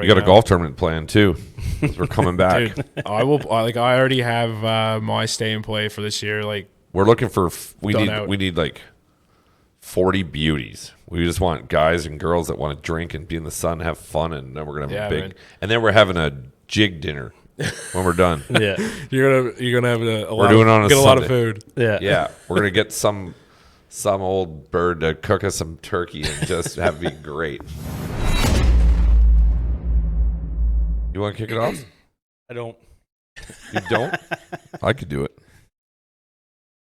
You got a golf tournament planned too. We're coming back. Dude, I already have my stay and play for this year. Like, we're looking for we Done need like 40 beauties. We just want guys and girls that want to drink and be in the sun, have fun, and then we're gonna have a big. Man. And then we're having a jig dinner when we're done. Yeah. you're gonna have a lot. doing it on a get a lot of Sunday. food. Yeah. Yeah, we're gonna get some old bird to cook us some turkey and just have it be great. You want to kick it off? I don't. You don't? I could do it.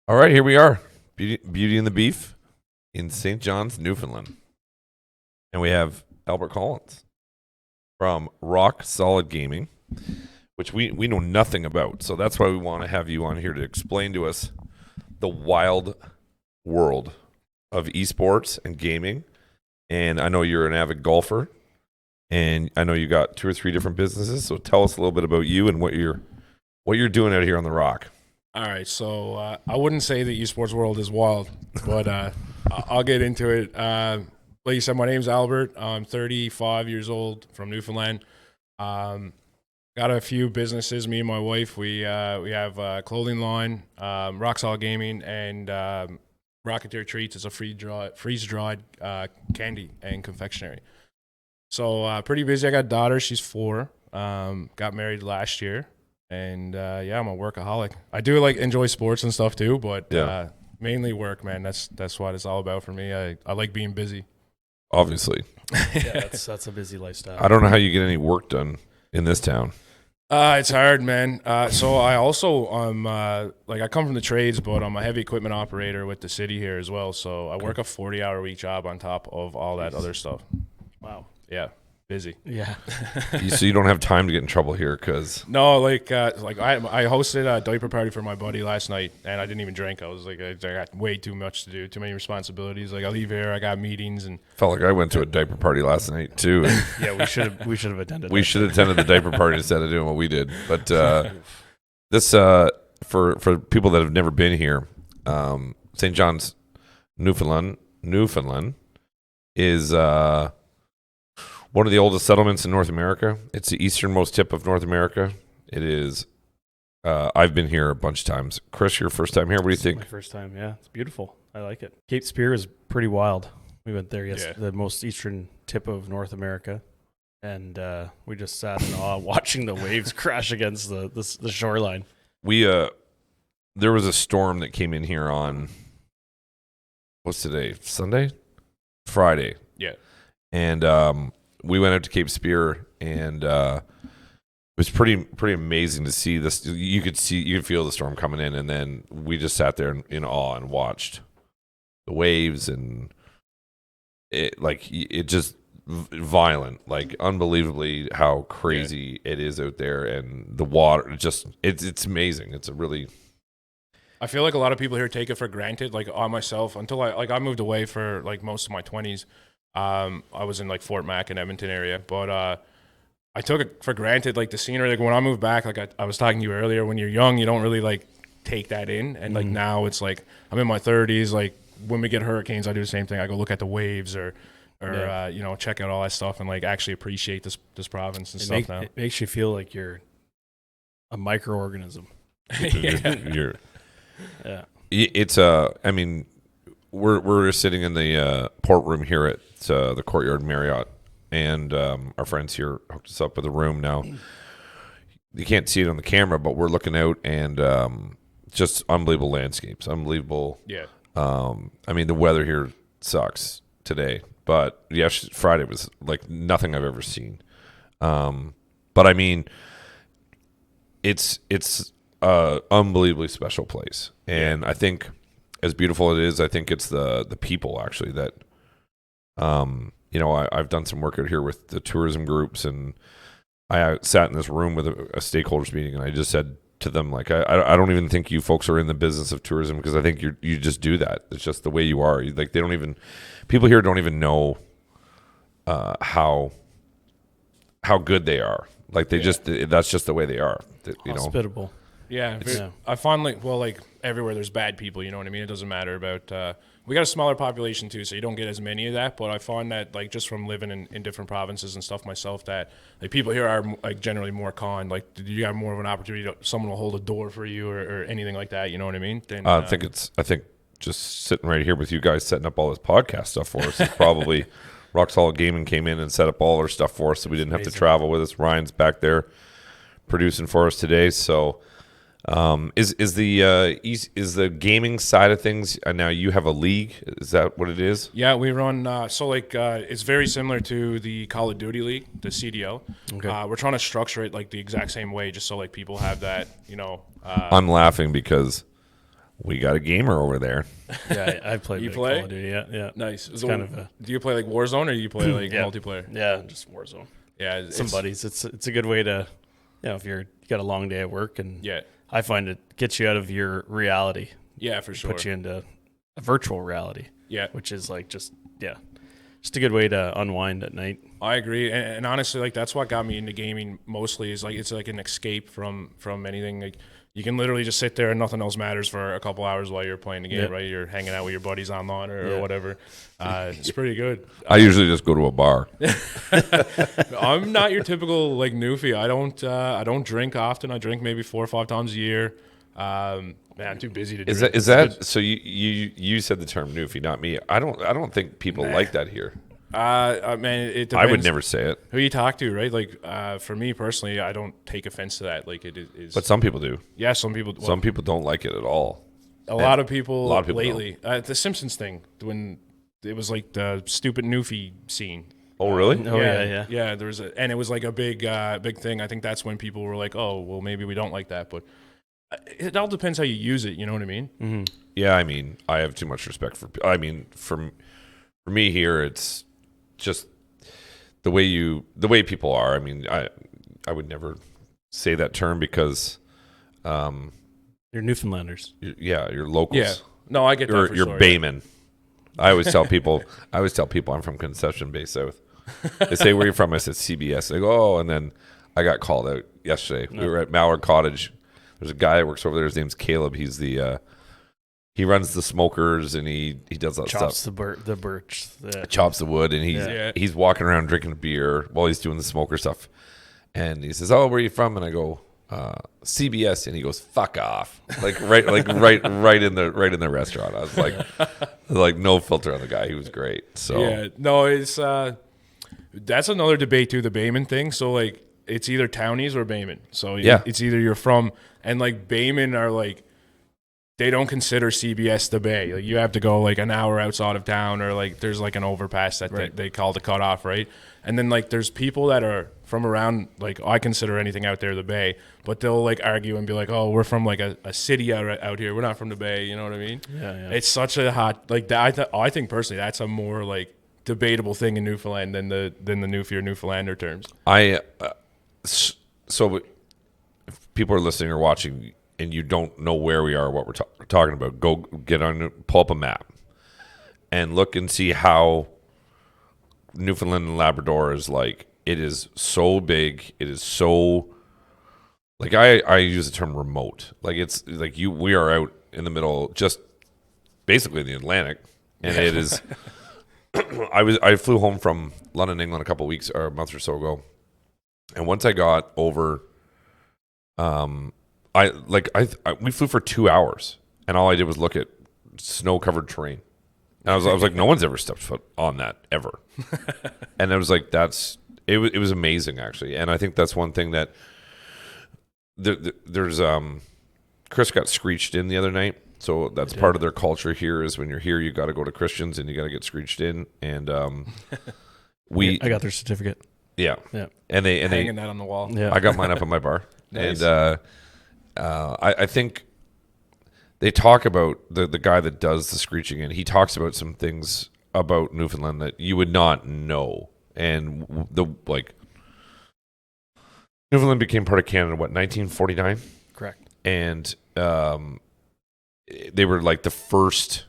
All right, here we are. Beauty and the Beef in St. John's, Newfoundland. And we have Albert Collins from Rock Solid Gaming, which we know nothing about. So that's why we want to have you on here to explain to us the wild world of esports and gaming. And I know you're an avid golfer. And I know you got 2 or 3 different businesses, so tell us a little bit about you and what you're doing out here on the Rock. All right, so I wouldn't say the esports world is wild, but I'll get into it. Like you said, my name's Albert. I'm 35 years old from Newfoundland. Got a few businesses. Me and my wife, we have a clothing line, Rock Solid Gaming, and Rocketeer Treats. It's a freeze-dried candy and confectionery. So pretty busy. I got a daughter. She's 4. Got married last year. And yeah, I'm a workaholic. I do enjoy sports and stuff too, but mainly work, man. That's what it's all about for me. I like being busy. Obviously. Yeah, that's a busy lifestyle. I don't know how you get any work done in this town. It's hard, man. So I also I come from the trades, but I'm a heavy equipment operator with the city here as well. So I work a 40-hour week job on top of all that other stuff. Wow. Yeah, busy. Yeah. So you don't have time to get in trouble here because No, I hosted a diaper party for my buddy last night, and I didn't even drink. I was I got way too much to do, too many responsibilities. I leave here, I got meetings, and felt like I went to a diaper party last night too. And Yeah, we should have attended. we should have attended the diaper party instead of doing what we did. But this for people that have never been here, St. John's, Newfoundland is one of the oldest settlements in North America. It's the easternmost tip of North America. It is. I've been here a bunch of times. Chris, your first time here. What do you think? My first time. Yeah, it's beautiful. I like it. Cape Spear is pretty wild. We went there yesterday, the most eastern tip of North America, and we just sat in awe watching the waves crash against the shoreline. We there was a storm that came in here on what's today? Sunday? Friday. yeah. And we went out to Cape Spear, and it was pretty amazing to see this. You could feel the storm coming in, and then we just sat there in awe and watched the waves, and it just violent, unbelievably how crazy it is out there, and the water. It's amazing. It's a really. I feel like a lot of people here take it for granted. On myself, until I moved away for most of my 20s. I was in Fort Mac and Edmonton area, but I took it for granted, the scenery. When I moved back, I was talking to you earlier, when you're young, you don't really take that in, and now it's I'm in my 30s. When we get hurricanes, I do the same thing. I go look at the waves or check out all that stuff and actually appreciate this province and stuff now. It makes you feel like you're a microorganism. You're, Yeah. It's I mean, we're sitting in the port room here at the Courtyard Marriott, and our friends here hooked us up with a room. Now you can't see it on the camera, but we're looking out, and just unbelievable landscapes, unbelievable. Yeah. I mean, the weather here sucks today, but Friday was like nothing I've ever seen. But I mean, it's a unbelievably special place, and I think, as beautiful it is, I think it's the people actually that, I've done some work out here with the tourism groups, and I sat in this room with a stakeholders meeting, and I just said to them, I don't even think you folks are in the business of tourism, because I think you just do that. It's just the way you are. People here don't even know how good they are. That's just the way they are. Hospitable. Yeah, Yeah. I find like everywhere there's bad people. You know what I mean? It doesn't matter about. We got a smaller population too, so you don't get as many of that. But I find that like just from living in different provinces and stuff myself, that like people here are like generally more kind. Like you have more of an opportunity to someone will hold a door for you or anything like that. You know what I mean? Then, I think just sitting right here with you guys setting up all this podcast stuff for us is probably Rock Solid Gaming came in and set up all our stuff for us, so we didn't have to travel with us. Ryan's back there producing for us today, so. Is the gaming side of things now? You have a league. Is that what it is? Yeah, we run. It's very similar to the Call of Duty League, the CDL. Okay. We're trying to structure it like the exact same way, just so like people have that. I'm laughing because we got a gamer over there. Yeah, I played You a bit of play? Call of Duty. Yeah. Nice. It's kind of a, Do you play like Warzone or do you play like Yeah. multiplayer? yeah, just Warzone. Yeah, Some buddies. It's a good way to, if you got a long day at work, and Yeah, I find it gets you out of your reality, yeah, for sure. puts you into a virtual reality, Yeah, which is like just a good way to unwind at night. I agree, and honestly, like that's what got me into gaming mostly. Is like it's like an escape from anything. Like you can literally just sit there and nothing else matters for a couple hours while you're playing the game. Yep. Right, you're hanging out with your buddies online or Yeah. whatever. It's pretty good. I usually just go to a bar. I'm not your typical like newfie. I don't drink often. I drink maybe 4 or 5 times a year. Man, I'm too busy to do Is that so? You said the term newfie, not me. I don't think people like that here. Man, it depends. I would never say it, Who you talk to, right? Like, for me personally, I don't take offense to that. Like, it is. but some people do. Yeah, some people. Well, Some people don't like it at all. a lot of people lately. The Simpsons thing, when it was like the stupid newfie scene. Oh, really? Oh yeah. Yeah, there was and it was like a big thing. I think that's when people were like, oh, well, maybe we don't like that. But it all depends how you use it. You know what I mean? Mm-hmm. Yeah, I mean, I have too much respect for. I mean, for me here, it's just the way people are. I mean, I would never say that term because, You're Newfoundlanders. you're locals. Yeah. No, I get that. For You're sure, Bayman. I always tell people I'm from Conception Bay South. They say, where are you from? I said CBS. They go, oh, and then I got called out yesterday. We were at Mallard Cottage. There's a guy that works over there. His name's Caleb. He's he runs the smokers and he does that Chops stuff. the birch. Chops the wood, and he's walking around drinking a beer while he's doing the smoker stuff. And he says, "Oh, where are you from?" And I go, "CBS." And he goes, "Fuck off!" Like right in the restaurant. I was like no filter on the guy. He was great. So yeah, no, it's that's another debate too. The Bayman thing. So like, it's either townies or Bayman. So Yeah. it's either you're from and like Bayman are like. They don't consider CBS the Bay. Like you have to go like an hour outside of town, or like there's like an overpass that they call the cutoff, right? And then like there's people that are from around, like I consider anything out there the Bay, but they'll like argue and be like, oh, we're from like a city out here. We're not from the Bay. You know what I mean? Yeah. It's such a hot like that. I think personally that's a more like debatable thing in Newfoundland than the Newfie or Newfoundlander terms. So if people are listening or watching, and you don't know where we are, what we're talking about, go pull up a map and look and see how Newfoundland and Labrador is like. It is so big. It is so like I use the term remote. Like it's like we are out in the middle, just basically in the Atlantic, and it is. I flew home from London, England, a month or so ago, and once I got over, we flew for 2 hours, and all I did was look at snow-covered terrain. And I was like, no one's ever stepped foot on that ever. And I was like, it was amazing actually. And I think that's one thing that there's Chris got screeched in the other night, so that's part of their culture here. Is when you're here, you got to go to Christians and you got to get screeched in. And I got their certificate. Yeah. And Hanging that on the wall. Yeah, I got mine up on my bar. Nice. And I think they talk about the guy that does the screeching, and he talks about some things about Newfoundland that you would not know. And Newfoundland became part of Canada, 1949? correct. And they were like the first.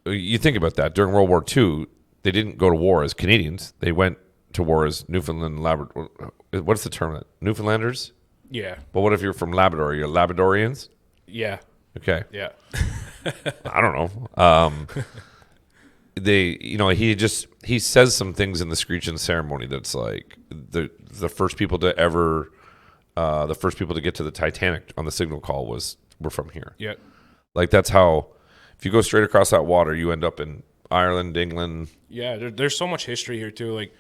You think about that. During World War II, they didn't go to war as Canadians. They went to war as Newfoundland and Labrador. What's the term? Newfoundlanders? Yeah. But what if you're from Labrador? You're Labradorians? Yeah. Okay. Yeah. I don't know. He says some things in the screeching ceremony that's like the first people to get to the Titanic on the signal call were from here. Yeah. Like that's how, if you go straight across that water, you end up in Ireland, England. Yeah. There's so much history here too. Like,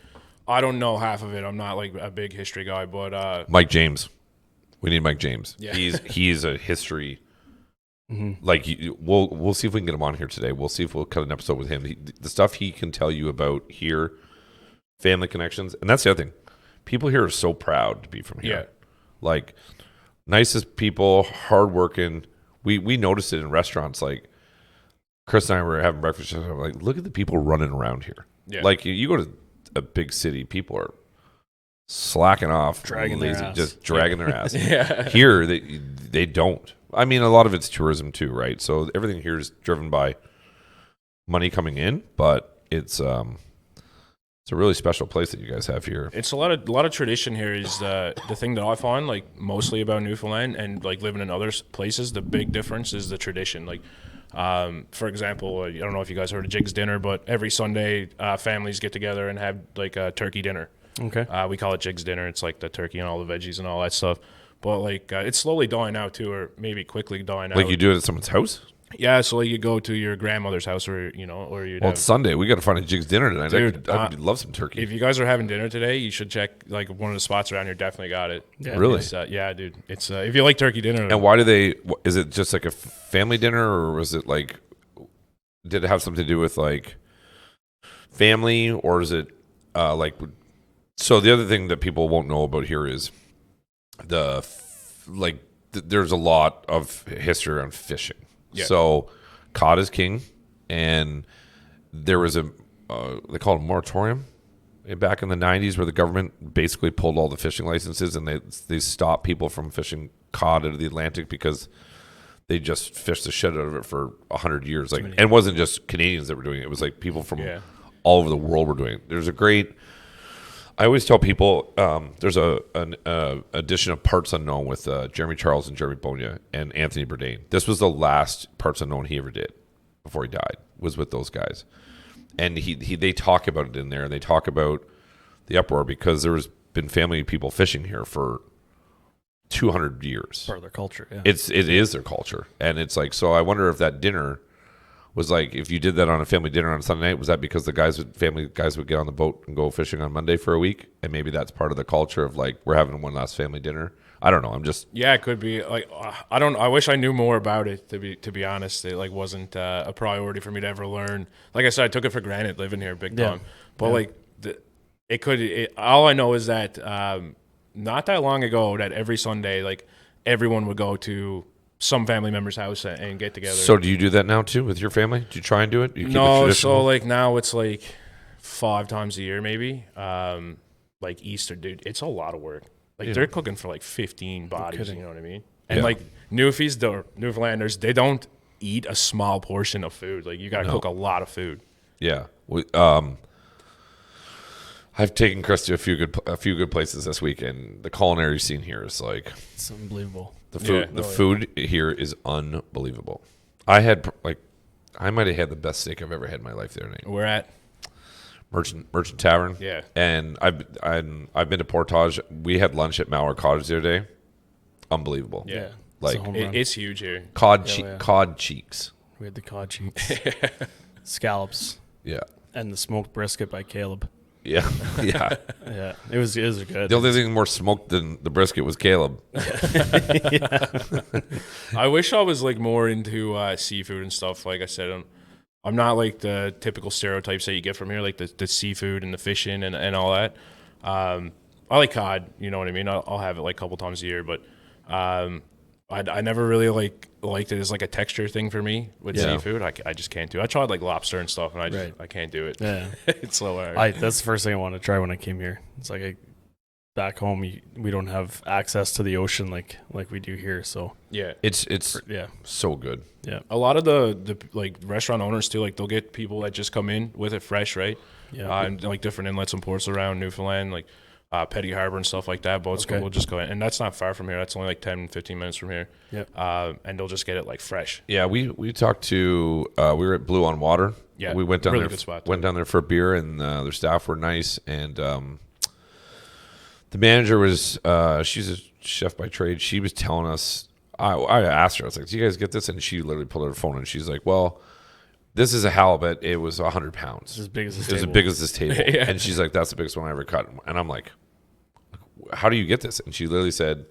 I don't know half of it. I'm not like a big history guy, but Mike James, we need Mike James. Yeah. He's a history. Mm-hmm. Like we'll see if we can get him on here today. We'll see if we'll cut an episode with him. The stuff he can tell you about here, family connections, and that's the other thing. People here are so proud to be from here. Yeah. Like nicest people, hardworking. We noticed it in restaurants. Like Chris and I were having breakfast. And I'm like, look at the people running around here. Yeah. Like you go to a big city, people are slacking off, Dragging their lazy, ass. just dragging their ass. Yeah. Here they don't. I mean, a lot of it's tourism too, right? So everything here is driven by money coming in, but it's a really special place that you guys have here. It's a lot of tradition here is the thing that I find like mostly about Newfoundland and like living in other places. The big difference is the tradition. Like, for example, I don't know if you guys heard of Jig's Dinner, but every Sunday families get together and have like a turkey dinner. Okay. We call it Jig's Dinner. It's like the turkey and all the veggies and all that stuff. But like it's slowly dying out too, or maybe quickly dying out. Like you do it at someone's house? Yeah, so like you go to your grandmother's house, or or you'd Well, have, it's Sunday. We got to find a Jig's dinner tonight. Dude, I'd love some turkey. if you guys are having dinner today, you should check like one of the spots around here. Definitely got it. Yeah. Really? It's, yeah, dude. It's if you like turkey dinner. And why do they? Is it just like a family dinner, or was it like? Did it have something to do with like family, or is it like? So the other thing that people won't know about here is there's a lot of history around fishing. Yeah. So cod is king, and there was they call it a moratorium back in the 90s where the government basically pulled all the fishing licenses and they stopped people from fishing cod out of the Atlantic because they just fished the shit out of it for 100 years. Like, and it wasn't just Canadians that were doing it. It was like people from all over the world were doing it. There's a great, I always tell people there's an edition of Parts Unknown with Jeremy Charles and Jeremy Bonia and Anthony Bourdain. This was the last Parts Unknown he ever did before he died, was with those guys. And they talk about it in there, and they talk about the uproar because there has been family people fishing here for 200 years. Part of their culture, yeah. It is their culture. And it's like, so I wonder if that dinner was like, if you did that on a family dinner on a Sunday night, was that because family guys would get on the boat and go fishing on Monday for a week? And maybe that's part of the culture of like, we're having one last family dinner. I don't know. I'm just, yeah, it could be like I wish I knew more about it to be honest. It like wasn't a priority for me to ever learn. Like I said, I took it for granted living here big time. But like all I know is that not that long ago that every Sunday like everyone would go to some family member's house and get together. So do you do that now too with your family? Do you try and do it? Do you keep it No, traditional? so like now it's like 5 times a year maybe. Like Easter, dude, it's a lot of work. Like they're cooking for like 15 bodies, you know what I mean? And like Newfoundlanders, they don't eat a small portion of food. Like you got to cook a lot of food. Yeah. I've taken Chris to a few good places this week, and the culinary scene here is like, It's unbelievable. the food here is unbelievable. I might have had the best steak I've ever had in my life the other night. We're at Merchant Tavern. Yeah. And I've been to Portage. We had lunch at Mauer Cottage the other day. Unbelievable. Yeah. Like It's a home run. it's huge here. cod yeah. cod cheeks. We had the cod cheeks, scallops, Yeah. and the smoked brisket by Caleb. Yeah. Yeah. Yeah, it was good. The only thing more smoked than the brisket was Caleb. I wish I was like more into seafood and stuff. Like I said, I'm not like the typical stereotypes that you get from here, like the seafood and the fishing and all that. I like cod, you know what I mean? I'll have it like a couple times a year, but I never really liked it as like a texture thing for me with seafood. I just can't do it. I tried like lobster and stuff, and I can't do it. Yeah, It's so hard. that's the first thing I wanted to try when I came here. It's like back home, we don't have access to the ocean like we do here. So yeah, It's yeah, so good. yeah, a lot of the like restaurant owners too, like they'll get people that just come in with it fresh, right? yeah. And like different inlets and ports around Newfoundland, like Petty Harbor and stuff like that. Boats will just go in, and that's not far from here. That's only like 10, 15 minutes from here. Yep. And they'll just get it like fresh. Yeah, we talked to we were at Blue on Water. Yeah, we went down really there. Good spot, went down there for a beer, and their staff were nice. And the manager was she's a chef by trade. She was telling us. I asked her. I was like, "Do you guys get this?" And she literally pulled out her phone, and she's like, "Well, this is a halibut. It was 100 pounds. It's as big as this It was table. as big as this table." Yeah. And she's like, "That's the biggest one I ever cut." And I'm like, "How do you get this?" And she literally said,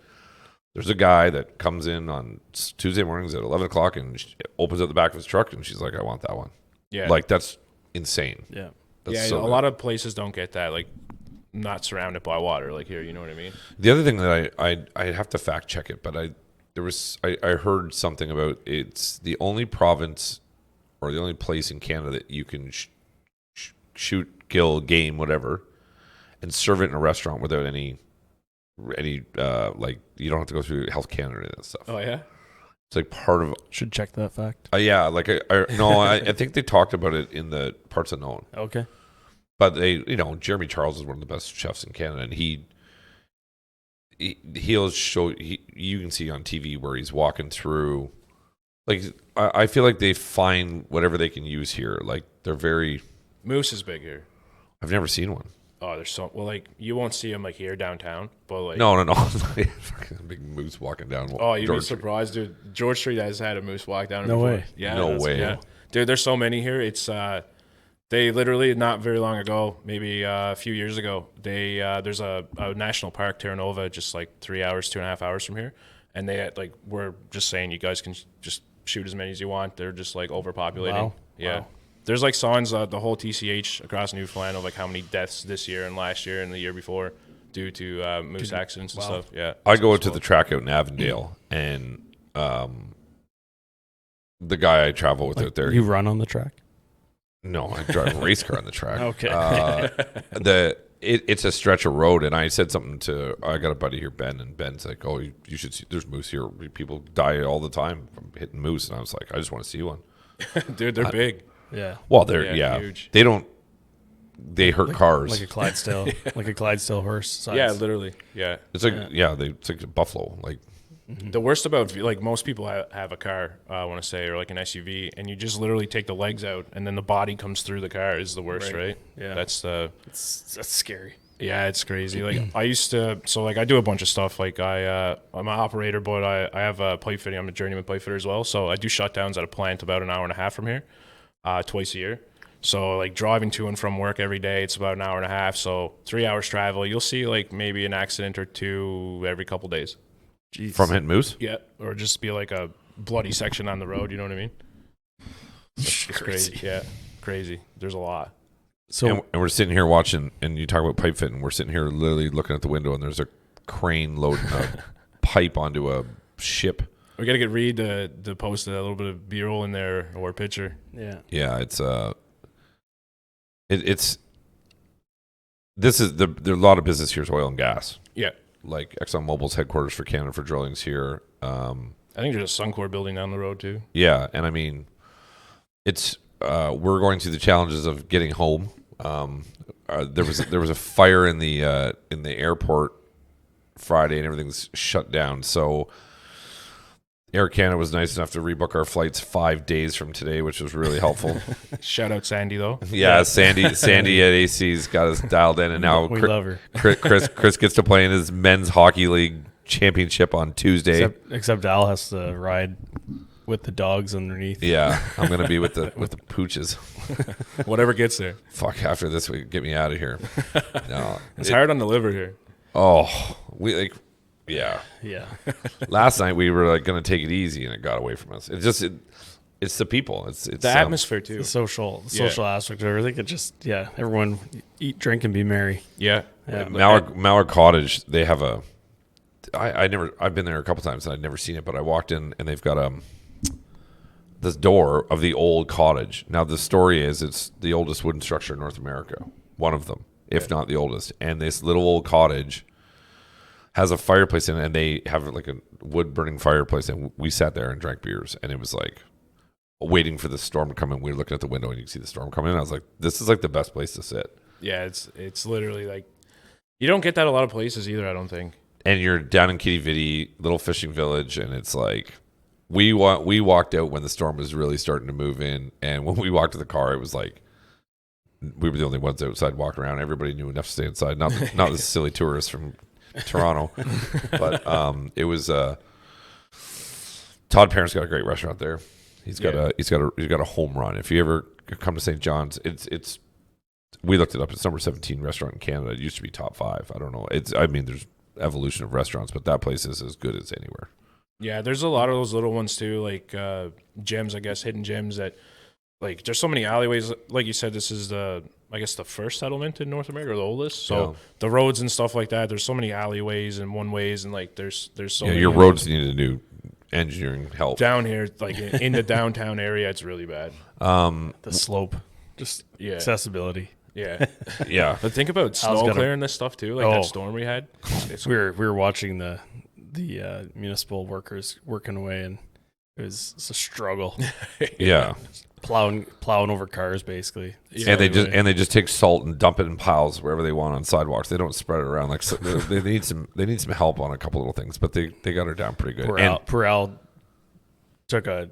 "There's a guy that comes in on Tuesday mornings at 11 o'clock and opens up the back of his truck, and she's like, I want that one." Yeah. Like, that's insane. Yeah. That's yeah, so a good. lot of places don't get that, like not surrounded by water like here, you know what I mean? The other thing that I have to fact check it, but I heard something about it's the only province or the only place in Canada that you can shoot, kill game, whatever, and serve it in a restaurant without any like you don't have to go through Health Canada and that stuff. Oh yeah. It's like part of Should check that fact. yeah, like I think they talked about it in the parts unknown. Okay. But Jeremy Charles is one of the best chefs in Canada, and he'll show you can see on TV where he's walking through. Like I feel like they find whatever they can use here. Like they're very. Moose is big here. I've never seen one. Oh, there's so like you won't see them like here downtown, but like No. Fucking big moose walking down. oh, you'd be George surprised, dude. George Street has had a moose walk down. No before. way. Yeah, No way. Yeah, dude. There's so many here. It's they literally not very long ago, maybe a few years ago. They there's a national park, Terra Nova, just like 3 hours, 2.5 hours from here, and they had, like we're just saying you guys can just shoot as many as you want. They're just like overpopulating. Wow. Yeah. Wow. There's like signs the whole TCH across Newfoundland of like how many deaths this year and last year and the year before due to moose accidents and stuff. Yeah. I go to the track out in Avondale, and the guy I travel with out there. You run on the track? No, I drive a race car on the track. Okay. It's a stretch of road, and I said something to I got a buddy here, Ben, and Ben's like, "Oh, you should see. There's moose here. People die all the time from hitting moose." And I was like, "I just want to see one." Dude, they're big. Yeah. Well, they're huge. They don't. They hurt cars. Like a Clydesdale, like a Clydesdale horse size. Yeah, literally. Yeah. it's like it's like a buffalo. Like The worst about like most people have a car, I want to say, or like an SUV, and you just literally take the legs out, and then the body comes through the car is the worst, right? Yeah. That's That's scary. yeah, it's crazy. Like I used to, so like I do a bunch of stuff. Like I'm an operator, but I have a pipe fitting. I'm a journeyman pipe fitter as well. So I do shutdowns at a plant about an hour and a half from here, twice a year. So like driving to and from work every day, it's about an hour and a half. So 3 hours travel. You'll see like maybe an accident or two every couple days. Jeez. from hitting moose. Yeah, or just be like a bloody section on the road. You know what I mean? It's crazy. Yeah, crazy. There's a lot. So And we're sitting here watching, and you talk about pipe fitting. We're sitting here literally looking at the window, and there's a crane loading a pipe onto a ship. We got to get Reed to post a little bit of B-roll in there or picture. yeah. Yeah, it's it's this is there a lot of business here is oil and gas. Yeah. Like ExxonMobil's headquarters for Canada for drilling's here. I think there's a Suncor building down the road too. Yeah, and I mean, it's we're going through the challenges of getting home. There was a fire in the airport Friday, and everything's shut down. So Air Canada was nice enough to rebook our flights 5 days from today, which was really helpful. Shout out Sandy though. Yeah, Sandy at AC's got us dialed in, and now We love her. Chris gets to play in his men's hockey league championship on Tuesday. Except Al has to ride with the dogs underneath. Yeah, I'm gonna be with the pooches. Whatever gets there. Fuck, after this week, get me out of here. No, It's hard on the liver here. Oh, we like, yeah. Yeah. Last night we were like gonna take it easy, and it got away from us. It's the people. It's The atmosphere too. The social aspect of everything. It just everyone eat, drink, and be merry. Yeah. Mallard Cottage. They have a. I've been there a couple times and I'd never seen it, but I walked in and they've got this door of the old cottage. Now the story is it's the oldest wooden structure in North America, one of them, if not the oldest. And this little old cottage has a fireplace in it, and they have like a wood burning fireplace. And we sat there and drank beers, and it was like waiting for the storm to come in. We were looking at the window and you could see the storm coming in. I was like, this is like the best place to sit. Yeah, it's literally like You don't get that a lot of places either, I don't think. And you're down in Kitty Vitty, little fishing village, and it's like we walked out when the storm was really starting to move in, and when we walked to the car, it was like we were the only ones outside walking around. Everybody knew enough to stay inside. Not the silly tourists from Toronto, but it was. Todd Parent's got a great restaurant there. He's got a home run. If you ever come to St. John's, it's we looked it up. It's number 17 restaurant in Canada. It used to be top 5. I don't know. There's evolution of restaurants, but that place is as good as anywhere. Yeah, there's a lot of those little ones too, like gyms, I guess, hidden gyms that, like, there's so many alleyways. Like you said, this is the first settlement in North America, or the oldest. So the roads and stuff like that, there's so many alleyways and one ways, and like there's so many. Your roads need a new engineering help. Down here, like in the downtown area, it's really bad. The slope, just accessibility. Yeah. Yeah. But think about snow clearing this stuff too, like that storm we had. We were watching the municipal workers working away, and it's a struggle. Yeah. plowing over cars basically. Yeah, and they just take salt and dump it in piles wherever they want on sidewalks. They don't spread it around. Like, so they need some help on a couple little things, but they got her down pretty good. Poor Al took a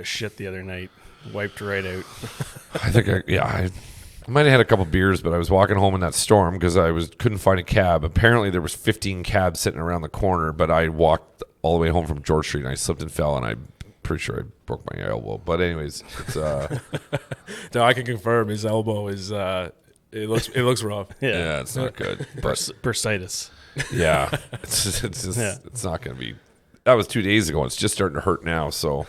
shit the other night, wiped right out. I think I might have had a couple beers, but I was walking home in that storm because I couldn't find a cab. Apparently there was 15 cabs sitting around the corner, but I walked all the way home from George Street and I slipped and fell, and I'm pretty sure I broke my elbow. But anyways, it's no, I can confirm his elbow is it looks rough. Yeah, it's not good. Bursitis. Yeah, it's not going to be. That was 2 days ago. It's just starting to hurt now. So,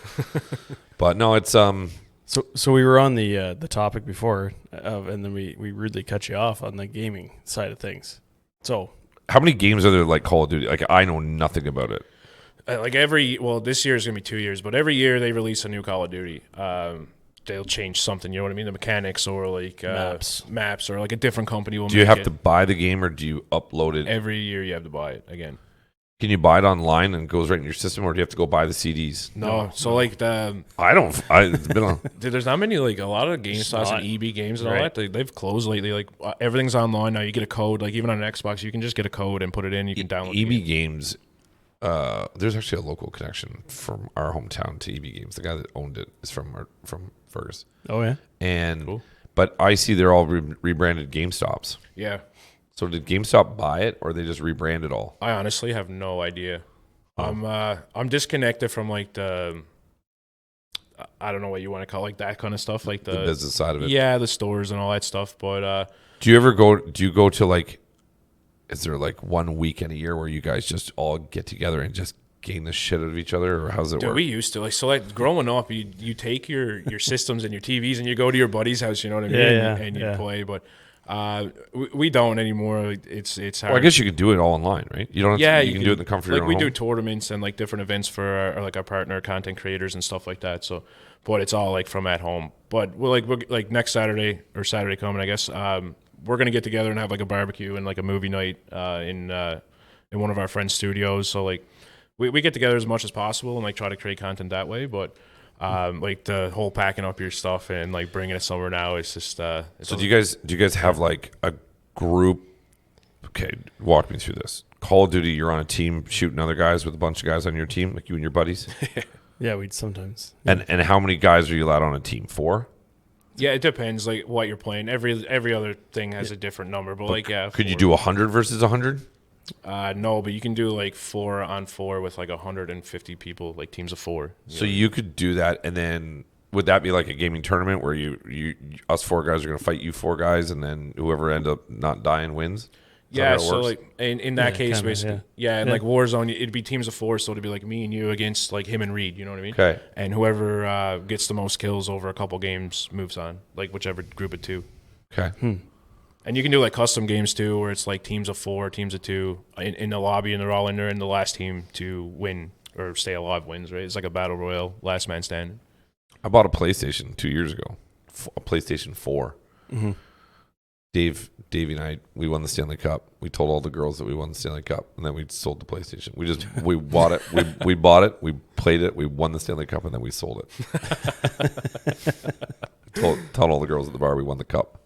but no, it's So we were on the topic before, and then we rudely cut you off on the gaming side of things. So how many games are there like Call of Duty? Like, I know nothing about it. This year is gonna be 2 years, but every year they release a new Call of Duty. They'll change something, you know what I mean? The mechanics, or like maps, or like a different company will. Do you have to buy the game, or do you upload it? Every year you have to buy it again. Can you buy it online and it goes right in your system, or do you have to go buy the CDs? No. So like it's been on. Dude, there's not many, like a lot of GameStops and EB games and all that. They've closed lately. Like everything's online now. You get a code. Like even on an Xbox, you can just get a code and put it in. You can download EB games. There's actually a local connection from our hometown to EB Games. The guy that owned it is from Fergus. Oh yeah, and cool. But I see they're all rebranded GameStops. Yeah. So did GameStop buy it, or they just rebrand it all? I honestly have no idea. I'm disconnected from like the I don't know what you want to call it, like that kind of stuff, like the business side of it. Yeah, the stores and all that stuff. But do you go to like? Is there like 1 weekend a year where you guys just all get together and just game the shit out of each other, or how's it work? We used to like growing up. You take your systems and your TVs and you go to your buddy's house. You know what I mean? And you play, but. We don't anymore. It's hard. Well, I guess you could do it all online, right? You don't. You can do it in the comfort of your own home. We do tournaments and like different events for our partner content creators and stuff like that. So, but it's all like from at home. But we're next Saturday or Saturday coming, I guess. We're gonna get together and have like a barbecue and like a movie night in one of our friends' studios. So like we get together as much as possible and like try to create content that way. But like the whole packing up your stuff and like bringing it somewhere now, it's just. So do you guys have like a group? Okay, walk me through this. Call of Duty, you're on a team shooting other guys with a bunch of guys on your team, like you and your buddies. Yeah, we'd sometimes. And how many guys are you allowed on a team? 4? Yeah, it depends like what you're playing. Every other thing has a different number, but like yeah. Could you do 100 versus 100? No, but you can do like 4-on-4 with like 150 people, like teams of 4. So you could do that, and then would that be like a gaming tournament where you us 4 guys are going to fight you 4 guys, and then whoever end up not dying wins? Yeah, so like in that case, kinda, basically, and like Warzone, it'd be teams of 4, so it'd be like me and you against like him and Reed, you know what I mean? Okay. And whoever gets the most kills over a couple games moves on, like whichever group of 2. Okay. And you can do like custom games too, where it's like teams of 4, teams of 2 in the lobby, and they're all in there, and the last team to win or stay alive wins, right? It's like a battle royale, last man standing. I bought a PlayStation 2 years ago, a PlayStation 4. Mm-hmm. Davey and I, we won the Stanley Cup. We told all the girls that we won the Stanley Cup, and then we sold the PlayStation. We bought it. We bought it. We played it. We won the Stanley Cup, and then we sold it. told all the girls at the bar we won the cup.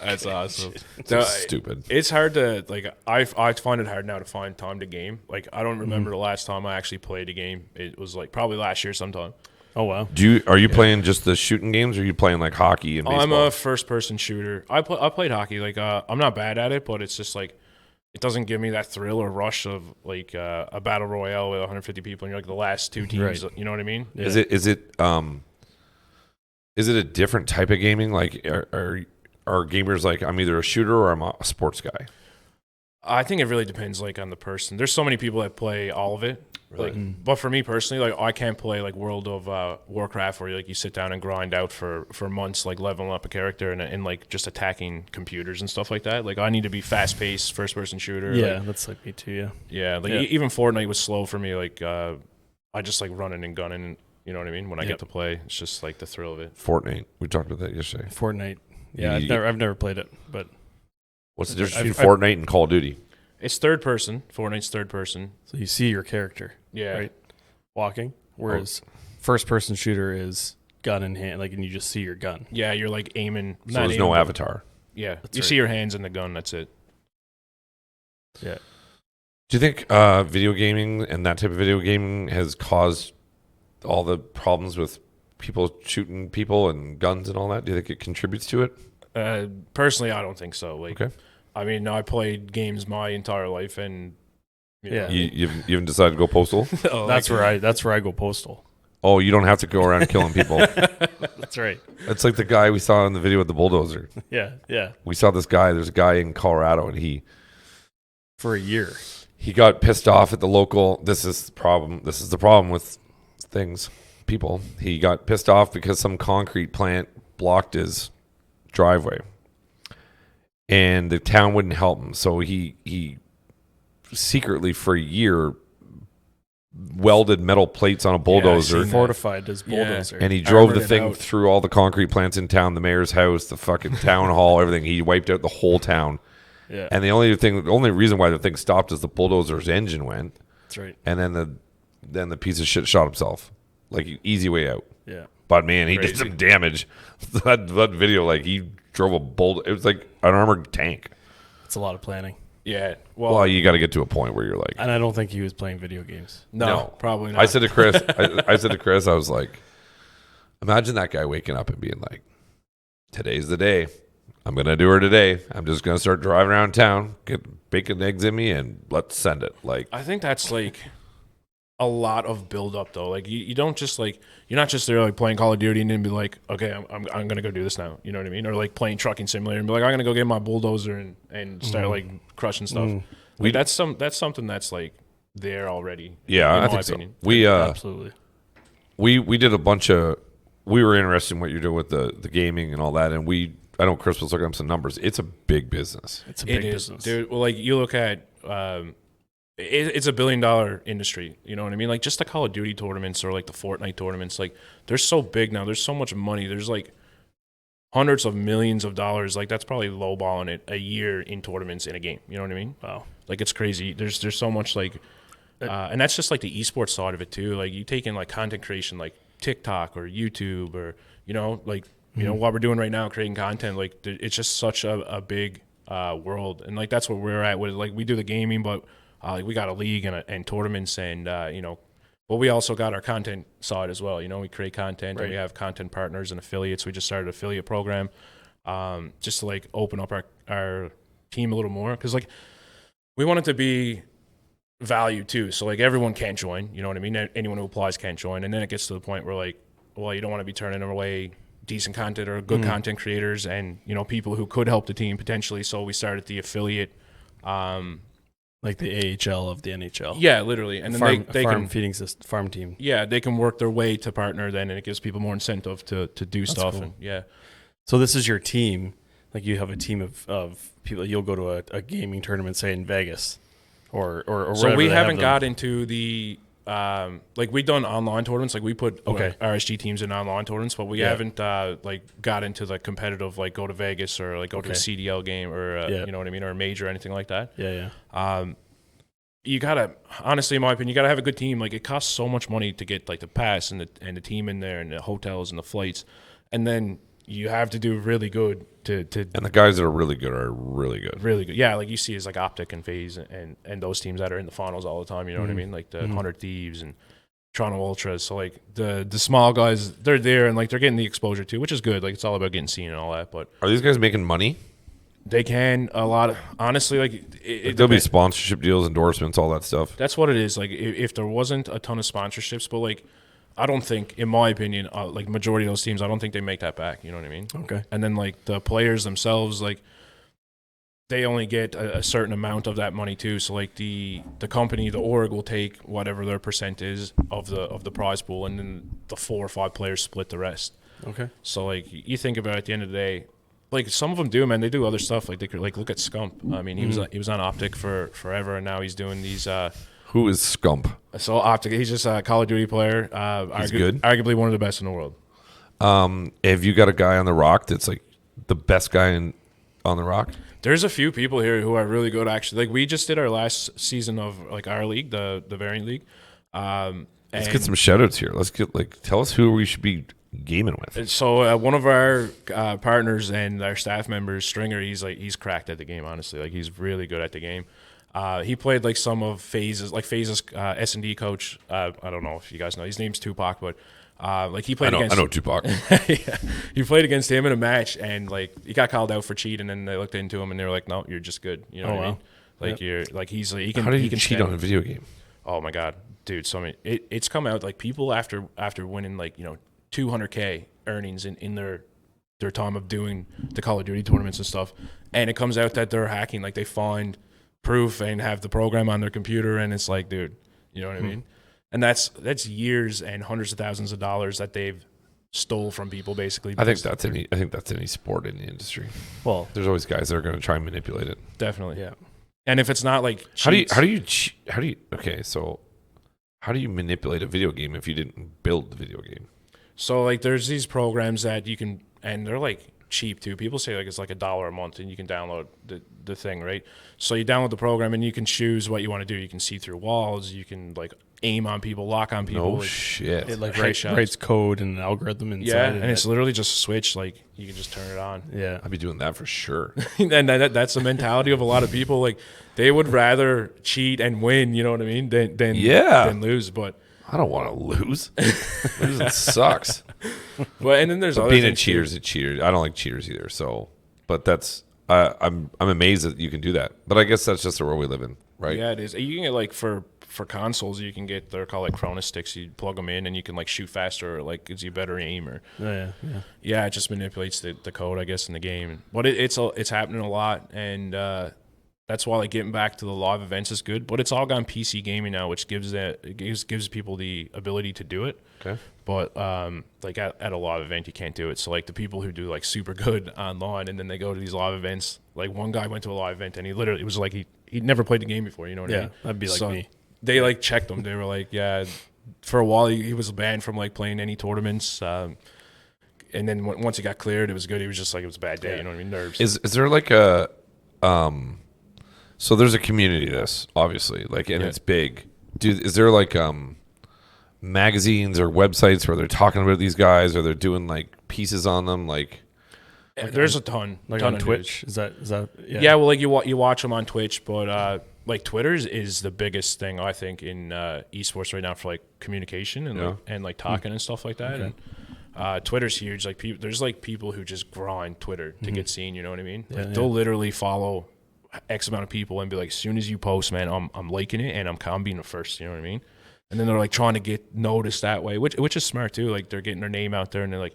That's awesome. So stupid. It's hard to like. I find it hard now to find time to game. Like I don't remember the last time I actually played a game. It was like probably last year sometime. Oh wow. Are you playing just the shooting games, or are you playing like hockey and baseball? I'm a first-person shooter. I played hockey. Like I'm not bad at it, but it's just like it doesn't give me that thrill or rush of like a battle royale with 150 people and you're like the last two teams. Right. You know what I mean? Yeah. Is it a different type of gaming? Like are gamers like I'm either a shooter or I'm a sports guy? I think it really depends like on the person. There's so many people that play all of it. Really? Like, but for me personally, like I can't play like World of Warcraft where like you sit down and grind out for months, like leveling up a character and like just attacking computers and stuff like that. Like I need to be fast paced, first person shooter. Yeah, like, that's like me too. Yeah. yeah. Like Yeah. even Fortnite was slow for me. Like I just like running and gunning. You know what I mean? When I Yep. get to play, it's just like the thrill of it. Fortnite. We talked about that yesterday. Fortnite. Yeah, You- I've never played it, but What's the difference I've- between Fortnite and Call of Duty? It's third person. Fortnite's third person. so you see your character Yeah. Right. walking, whereas first person shooter is gun in hand, like, and you just see your gun. Yeah, you're like aiming. So not there's no aiming, but- avatar. Yeah, That's you right. see your hands in the gun. That's it. Yeah. Do you think video gaming and that type of video gaming has caused all the problems with people shooting people and guns and all that? Do you think it contributes to it? Personally, I don't think so. Like, Okay. I mean, I played games my entire life, and Yeah. You haven't decided to go postal? That's where I go postal. Oh, you don't have to go around killing people. That's right. It's like the guy we saw in the video with the bulldozer. Yeah. Yeah. We saw this guy. There's a guy in Colorado, and he For a year. got pissed off at the local. This is the problem with things, people. He got pissed off because some concrete plant blocked his driveway, and the town wouldn't help him. So he secretly for a year welded metal plates on a bulldozer. seen that. Fortified his Yeah. bulldozer. And he drove hammered the it thing out. through all the concrete plants in town, the mayor's house, the fucking town hall, everything. He wiped out the whole town. Yeah. And the only reason why the thing stopped is the bulldozer's engine went, That's right. and then the piece of shit shot himself. Like easy way out. Yeah. But man, he did Crazy. some damage. that video, like he drove a bulldozer. It was like an armored tank. It's a lot of planning. yeah. Well, Well, you got to get to a point where you're like, And I don't think he was playing video games. no, probably not. I said to Chris, I was like, imagine that guy waking up and being like, today's the day. I'm going to do her today. I'm just going to start driving around town, get bacon, eggs in me, and let's send it. Like, I think that's like a lot of build up though. Like you don't just like you're not just there like playing Call of Duty and then be like, okay, I'm gonna go do this now. You know what I mean? Or like playing trucking simulator and be like, I'm gonna go get my bulldozer and start like crushing stuff. Like, that's something that's like there already. yeah, in I my think opinion. so. We Absolutely. we did a bunch of. We were interested in what you're doing with the gaming and all that, and I know Chris was looking up some numbers. It's a big business. It's a It big is, business. dude. Well, like you look at, it's $1 billion industry. You know what I mean? Like just the Call of Duty tournaments or like the Fortnite tournaments. Like they're so big now. There's so much money. There's like hundreds of millions of dollars. Like that's probably lowballing it a year in tournaments in a game. You know what I mean? Wow. Like it's crazy. There's so much like, and that's just like the esports side of it too. Like you take in like content creation, like TikTok or YouTube or like. You know, what we're doing right now, creating content, like it's just such a big world. And like, that's what we're at with, like we do the gaming, but like we got a league and tournaments and, but we also got our content side as well. You know, we create content and we have content partners and affiliates. We just started an affiliate program just to like open up our team a little more. Cause like we want it to be value too. So like everyone can't join, you know what I mean? Anyone who applies can't join. And then it gets to the point where like, well, you don't want to be turning away decent content or good content creators and people who could help the team potentially. So we started the affiliate Like the AHL of the NHL. yeah, literally. And then they farm can feeding system, farm team. yeah, they can work their way to partner then, and it gives people more incentive to do stuff. cool. And yeah, So this is your team. Like you have a team of people. You'll go to a gaming tournament, say in Vegas, or so wherever we they have haven't them. got into the like we've done online tournaments, like we put Okay. RSG teams in online tournaments, but we Yeah. haven't like got into the competitive, like go to Vegas or like go to a Okay. CDL game or Yeah. you know what I mean, or a major or anything like that. Yeah, yeah. You gotta, honestly, in my opinion, you gotta have a good team. Like it costs so much money to get like the pass and the team in there and the hotels and the flights, and then you have to do really good to And the guys that are really good are really good. really good. Yeah, like you see is like Optic and FaZe and those teams that are in the finals all the time. You know what I mean? Like the 100 Thieves and Toronto Ultras. So like the small guys, they're there and like they're getting the exposure too, which is good. Like it's all about getting seen and all that. But Are these guys making money? they can a lot of honestly like There'll be sponsorship deals, endorsements, all that stuff. that's what it is. Like if there wasn't a ton of sponsorships, but like I don't think, in my opinion, like majority of those teams, I don't think they make that back. You know what I mean? Okay. And then like the players themselves, like they only get a certain amount of that money too. So like the company, the org will take whatever their percent is of the prize pool, and then the 4 or 5 players split the rest. Okay. So like you think about it, at the end of the day, like some of them do, man. They do other stuff. Like they could like look at Scump. I mean, he was on Optic for forever, and now he's doing these. Who is Scump? So Optic, he's just a Call of Duty player. He's good. Arguably one of the best in the world. Have you got a guy on the Rock that's like the best guy on the Rock? There's a few people here who are really good, actually. Like we just did our last season of like our league, the Variant League. Let's get some shout outs here. Let's get tell us who we should be gaming with. So one of our partners and our staff members, Stringer, he's cracked at the game. Honestly, like he's really good at the game. He played like some of FaZe's S&D coach. I don't know if you guys know. His name's Tupac, but like he played against. I know Tupac. Yeah, he played against him in a match, and like he got called out for cheating, and they looked into him, and they were like, "No, you're just good." You know what I mean? Like you're like he's like he can. How do you can cheat on a video game? Oh my god, dude! So many. It's come out like people after winning like 200K earnings in their time of doing the Call of Duty tournaments and stuff, and it comes out that they're hacking. Like they find proof and have the program on their computer, and it's like, dude, you know what I mean? And that's years and hundreds of thousands of dollars that they've stole from people, basically. I think that's any sport in the industry. Well, there's always guys that are going to try and manipulate it. Definitely, yeah. And if it's not like cheats, how do you manipulate a video game if you didn't build the video game? So like there's these programs that you can, and they're like cheap too. People say like it's like $1 a month and you can download the thing, right? So you download the program and you can choose what you want to do. You can see through walls, you can like aim on people, lock on people. No shit. It like writes code and an algorithm inside. Yeah, and it's literally just a switch. Like you can just turn it on. Yeah, I'd be doing that for sure. And that's the mentality of a lot of people. Like they would rather cheat and win, you know what I mean, than lose. But I don't want to lose. Losing sucks. Well, and then there's other being things a cheaters. I don't like cheaters either. So, but that's I'm amazed that you can do that. But I guess that's just the world we live in, right? Yeah, it is. You can get like for consoles, you can get they're called like Cronus sticks. You plug them in and you can like shoot faster, or like gives you better aim, or yeah. It just manipulates the code, I guess, in the game. But it's happening a lot, and that's why like getting back to the live events is good. But it's all gone PC gaming now, which gives people the ability to do it. Okay. But like at a live event, you can't do it. So like the people who do like super good online, and then they go to these live events. Like one guy went to a live event, and he literally it was like he'd never played the game before. You know what I mean? Yeah, that'd be like me. They like checked him. They were like, yeah. For a while, he was banned from like playing any tournaments. And then once he got cleared, it was good. He was just like, it was a bad day. Yeah. You know what I mean? Nerves. Is there like a so there's a community to this, obviously, like, and it's big. Is there like magazines or websites where they're talking about these guys, or they're doing like pieces on them, like? There's a ton, like ton on Twitch. Is that yeah? Well, like you watch them on Twitch, but like Twitter is the biggest thing I think in esports right now for like communication and like talking and stuff like that. Okay. And Twitter's huge. Like there's like people who just grind Twitter to get seen. You know what I mean? Like they'll literally follow X amount of people and be like, as soon as you post, man, I'm liking it and I'm being the first. You know what I mean? And then they're like trying to get noticed that way, which is smart too. Like they're getting their name out there, and they're like,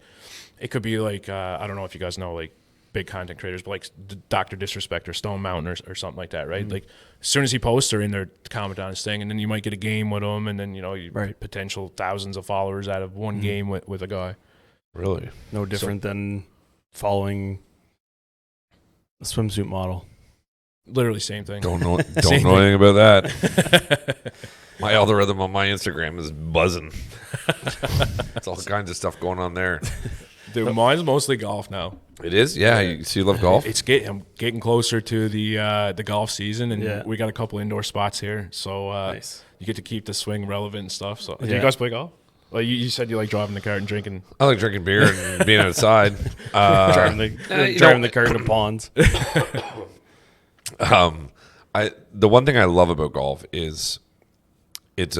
it could be like I don't know if you guys know like big content creators, but like Dr. Disrespect or Stone Mountain or something like that, right? Like as soon as he posts, they're in there to comment on his thing, and then you might get a game with him, and then potential thousands of followers out of one game with a guy. Really, no different than following a swimsuit model. Literally same thing. Don't know anything about that. My algorithm on my Instagram is buzzing. It's all kinds of stuff going on there. Dude, mine's mostly golf now. It is? Yeah. So you love golf? I'm getting closer to the golf season, and we got a couple indoor spots here. So nice. You get to keep the swing relevant and stuff. So do you guys play golf? Well, you said you like driving the cart and drinking. I like drinking beer and being outside. driving the cart to ponds. The one thing I love about golf is it's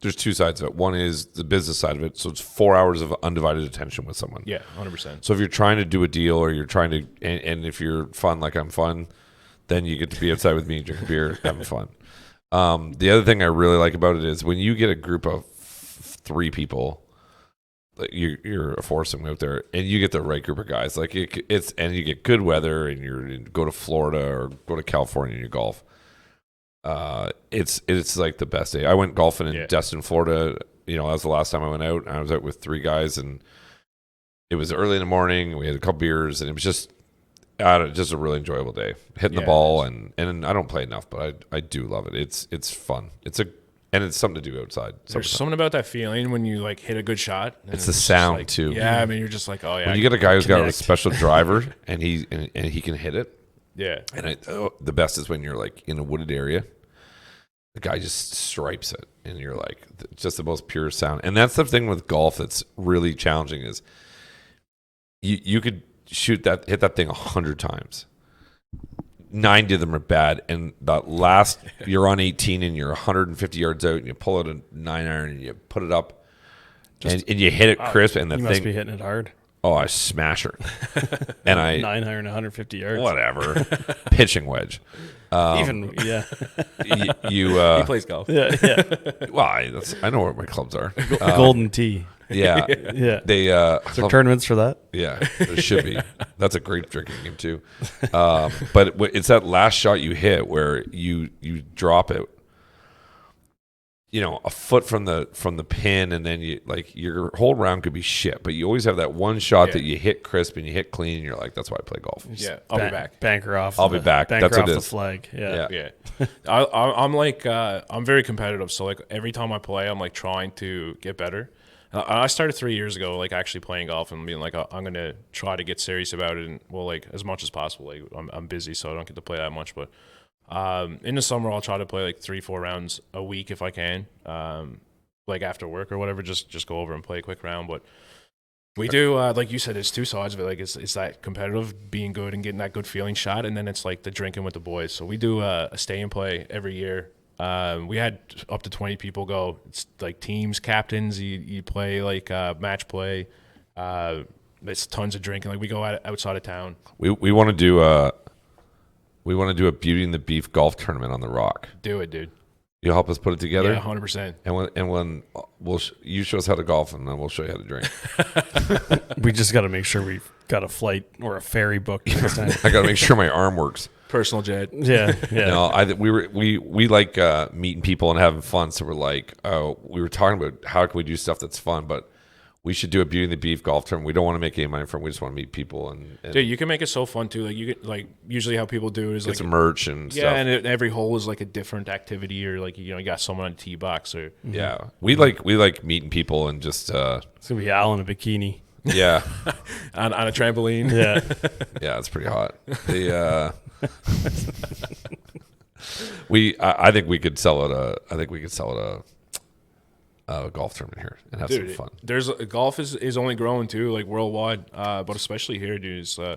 there's two sides of it. One is the business side of it. So it's 4 hours of undivided attention with someone. Yeah, 100%. So if you're trying to do a deal or you're trying to, and if you're fun like I'm fun, then you get to be outside with me, drinking beer, having fun. The other thing I really like about it is when you get a group of 3 people, like you're a foursome out there, and you get the right group of guys. Like and you get good weather, and you go to Florida or go to California and you golf. It's like the best day. I went golfing in Destin, Florida. That was the last time I went out. And I was out with 3 guys, and it was early in the morning. We had a couple beers, and it was just a really enjoyable day. Hitting the ball, and I don't play enough, but I do love it. It's fun. And it's something to do outside. There's something about that feeling when you like hit a good shot. It's the sound too. Yeah, I mean you're just like, oh yeah. When you get a guy who's got a special driver and he can hit it. Yeah. And the best is when you're like in a wooded area. The guy just stripes it, and you're like, just the most pure sound. And that's the thing with golf that's really challenging is you could hit that thing 100 times. 90 of them are bad, and that last you're on 18 and you're 150 yards out, and you pull out a 9-iron and you put it up, and you hit it crisp, and the you thing must be hitting it hard. Oh, I smash her, and 9-iron, 150 yards, whatever, pitching wedge. You he plays golf. Yeah. Well, I know where my clubs are. Golden tee. Yeah, yeah. They is there tournaments for that? Yeah, there should be. That's a great drinking game too. But it's that last shot you hit where you drop it, a foot from the pin, and then your whole round could be shit. But you always have that one shot that you hit crisp and you hit clean, and you're like, that's why I play golf. Yeah, I'll be back. Banker off. I'll be back. That's what it the is. flag. Yeah. I'm like I'm very competitive, so like every time I play, I'm like trying to get better. I started 3 years ago, like actually playing golf and being like, I'm gonna try to get serious about it, and like as much as possible. Like I'm busy, so I don't get to play that much. But in the summer, I'll try to play like 3-4 rounds a week if I can, like after work or whatever. Just go over and play a quick round. But we do, like you said, it's two sides of it. Like it's that competitive, being good and getting that good feeling shot, and then it's like the drinking with the boys. So we do a stay and play every year. We had up to 20 people go. It's like teams, captains. You play like match play. There's tons of drinking. Like we go outside of town. We want to do a Beauty and the Beef golf tournament on the Rock. Do it, dude. You'll help us put it together. Yeah, 100%. And when you show us how to golf, and then we'll show you how to drink. We just got to make sure we've got a flight or a ferry booked this time. I got to make sure my arm works. Personal jet. Yeah. We like meeting people and having fun. So we're like, we were talking about how can we do stuff that's fun, but we should do a Beauty and the Beef golf tournament. We don't want to make any money from it. We just want to meet people. And dude, you can make it so fun too. Like you get like usually how people do it is get like some merch and stuff. Yeah, and every hole is like a different activity, or like you got someone on a tee box or yeah. We like meeting people and just it's gonna be Al in a bikini. Yeah, on a trampoline. Yeah, yeah, it's pretty hot. I think we could sell it a golf tournament here and have some fun. Golf is only growing too, like worldwide, but especially here, dude. You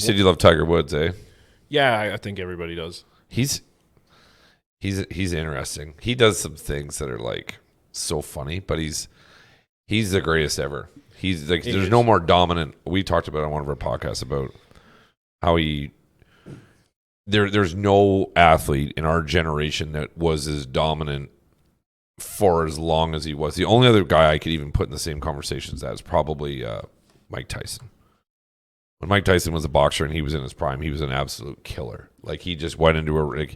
said you love Tiger Woods, eh? Yeah, I think everybody does. He's interesting. He does some things that are like so funny, but he's the greatest ever. He's like there's no more dominant. We talked about on one of our podcasts about how there's no athlete in our generation that was as dominant for as long as he was. The only other guy I could even put in the same conversations as probably Mike Tyson. When Mike Tyson was a boxer and he was in his prime, he was an absolute killer. Like he just went into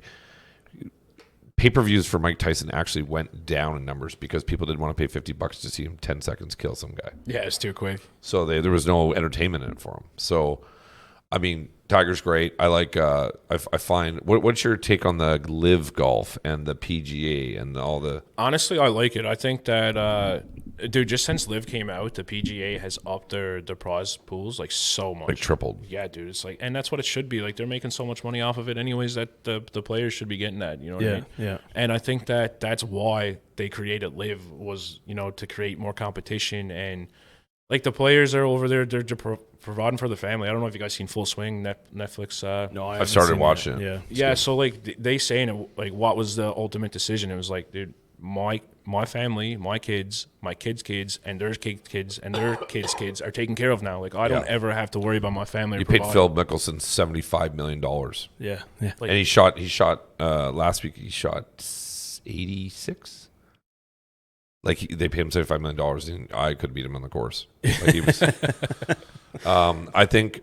pay-per-views for Mike Tyson actually went down in numbers because people didn't want to pay $50 to see him 10 seconds kill some guy. Yeah, it's too quick. So there was no entertainment in it for him. So I mean, Tiger's great. I like. I find. What's your take on the Live Golf and the PGA and all the? Honestly, I like it. I think that, dude, just since Live came out, the PGA has upped their prize pools like so much, Like tripled. Yeah, dude, it's like, and that's what it should be. Like they're making so much money off of it, anyways. That the players should be getting that. You know what I mean? Yeah. And I think that that's why they created Live was to create more competition and. Like the players are over there, they're providing for the family. I don't know if you guys seen Full Swing Netflix. No, I've started watching it. Yeah. Yeah, so like they saying it, like what was the ultimate decision? It was like, dude, my family, my kids' kids, and their kids, and their kids are taken care of now. Like I don't ever have to worry about my family. You paid Phil Mickelson $75 million. Yeah. Like, And he shot last week. He shot 86. Like they paid him $75 million, and I could beat him on the course. Like he was. I think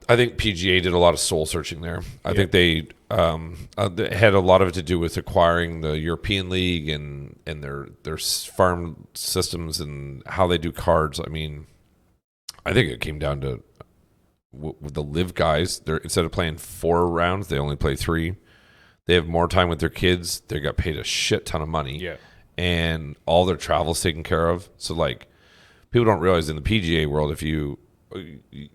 PGA did a lot of soul searching there. I think they had a lot of it to do with acquiring the European League and their farm systems and how they do cards. I mean, I think it came down to with the Live guys. They're instead of playing 4 rounds, they only play 3. They have more time with their kids. They got paid a shit ton of money. Yeah. And all their travel's taken care of. So like people don't realize in the PGA world, if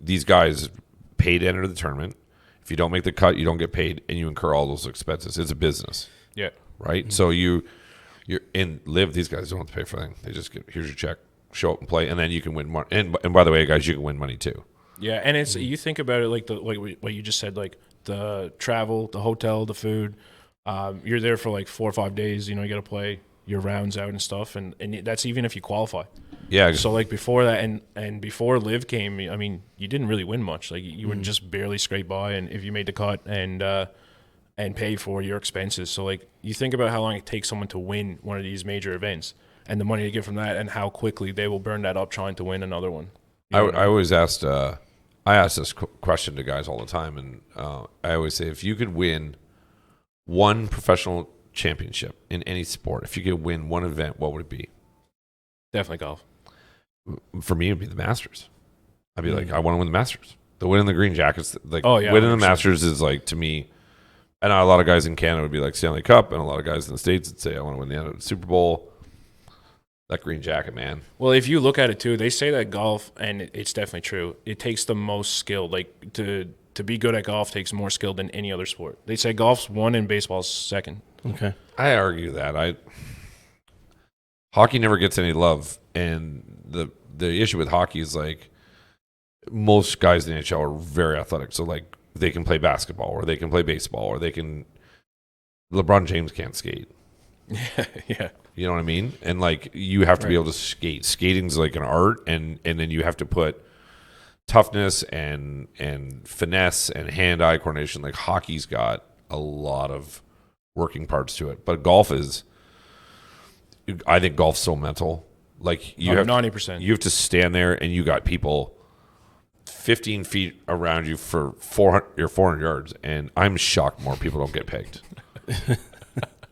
these guys pay to enter the tournament, if you don't make the cut, you don't get paid, and you incur all those expenses. It's a business. Yeah. Right. Mm-hmm. So you're in Live. These guys don't have to pay for anything. They just get here's your check, show up and play, and then you can win money. And by the way, guys, you can win money too. Yeah, and it's you think about it like what you just said, like the travel, the hotel, the food. You're there for like 4 or 5 days. You got to play your rounds out and stuff, and that's even if you qualify. Yeah. So like before that, and before Live came, I mean, you didn't really win much. Like you would just barely scrape by, and if you made the cut and pay for your expenses. So like you think about how long it takes someone to win one of these major events, and the money you get from that, and how quickly they will burn that up trying to win another one. I always asked. I ask this question to guys all the time, and I always say, if you could win one professional championship in any sport, if you could win one event, what would it be? Definitely golf. For me, it'd be the Masters. I'd be like, I want to win the Masters. The win in the green jackets, like winning 100%. The Masters is like, to me. I know a lot of guys in Canada would be like Stanley Cup, and a lot of guys in the States would say, I want to win the Super Bowl. That green jacket, man. Well, if you look at it too, they say that golf, and it's definitely true. It takes the most skill. Like to be good at golf takes more skill than any other sport. They say golf's 1 and baseball's 2nd. Okay. I argue that. Hockey never gets any love, and the issue with hockey is like most guys in the NHL are very athletic. So like they can play basketball, or they can play baseball, or they can. LeBron James can't skate. Yeah. You know what I mean? And like you have to be able to skate. Skating's like an art, and then you have to put toughness and finesse and hand-eye coordination. Like hockey's got a lot of working parts to it, but golf is. I think golf's so mental. Like you have 90%. You have to stand there, and you got people 15 feet around you for 400 yards, and I'm shocked more people don't get pegged.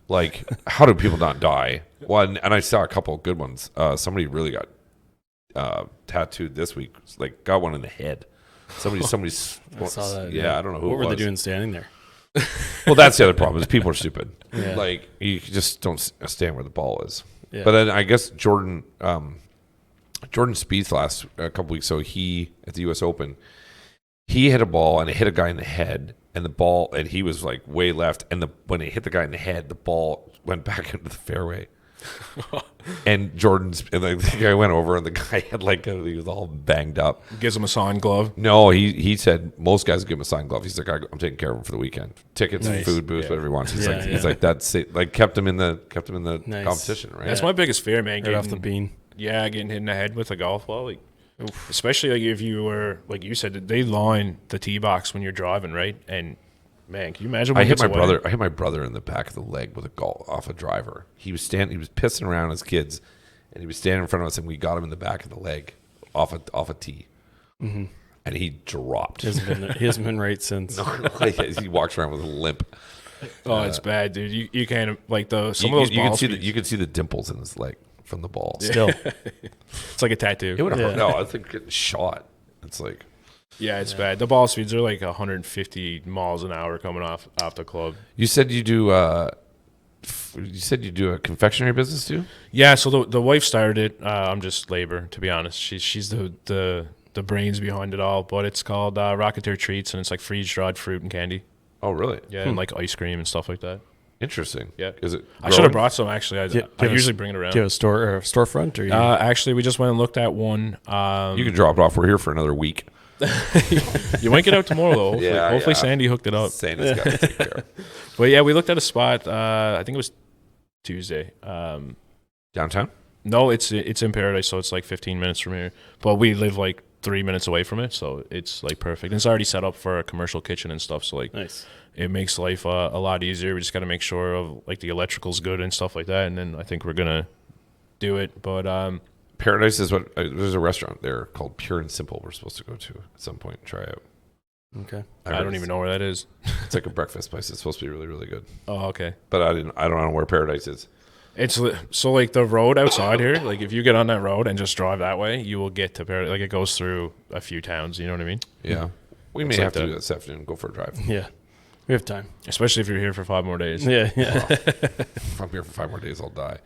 Like, how do people not die? Well, and I saw a couple of good ones. Somebody really got tattooed this week. Like, got one in the head. Somebody's. I saw that. Yeah, I don't know who. What it were was. they doing standing there? Well, that's the other problem is people are stupid. Yeah. Like, you just don't stand where the ball is. Yeah. But then I guess Jordan Spieth last a couple weeks, so he at the U.S. Open, he hit a ball and it hit a guy in the head, and the ball, and he was like way left, and when it hit the guy in the head, the ball went back into the fairway. And the guy went over, and the guy had he was all banged up. Gives him a signed glove. No, he said most guys give him a signed glove. He's like, I'm taking care of him for the weekend. Tickets, Nice. food, booze, whatever he wants. He's Yeah, he's like that's it. Like kept him in the Nice. competition, right? That's my biggest fear, man. Right off the bean. Yeah, getting hit in the head with a golf ball. Like, especially like if you were, like you said, they line the tee box when you're driving, right? And man, can you imagine? I hit my brother. I hit my brother in the back of the leg with a golf off a driver. He was pissing around his kids, and he was standing in front of us, and we got him in the back of the leg off a tee, and he dropped. He hasn't been right since. He walks around with a limp. Oh, it's bad, dude. You can't like some of those you can ball see speeds. you can see the dimples in his leg from the ball. Still. It's like a tattoo. It would have Yeah. hurt. No, I think getting shot. It's like Yeah, it's bad. The ball speeds are like 150 miles an hour coming off the club. You said you do. You said you do a confectionery business too. Yeah, so the wife started it. I'm just labor, to be honest. She's the brains behind it all. But it's called Rocketeer Treats, and it's like freeze dried fruit and candy. Oh, really? Yeah, and like ice cream and stuff like that. Interesting. Yeah. Is it? I should have brought some actually. I usually bring it around. Do you have a store or a storefront? Or Actually, we just went and looked at one. You can drop it off. We're here for another week. You might get out tomorrow though. Hopefully, Yeah, hopefully yeah. Sandy hooked it up. Sandy's got to take care of. But yeah, we looked at a spot. I think it was Tuesday. Downtown? No, it's in Paradise, so it's like 15 minutes from here. But we live like 3 minutes away from it, so it's like perfect. And it's already set up for a commercial kitchen and stuff, so like nice. it makes life a lot easier. We just got to make sure of like the electrical's good and stuff like that, and then I think we're gonna do it. But Paradise is what there's a restaurant there called Pure and Simple. We're supposed to go to at some point and try out. Okay. I don't even know where that is. It's like a breakfast place. It's supposed to be really, really good. Oh, okay. But I don't know where Paradise is. It's so like the road outside here. Like if you get on that road and just drive that way, you will get to Paradise. Like it goes through a few towns. You know what I mean? Yeah. We may Looks like have to that. do that this afternoon. Go for a drive. Yeah. We have time. Especially if you're here for 5 more days. Yeah. If I'm here for 5 more days, I'll die.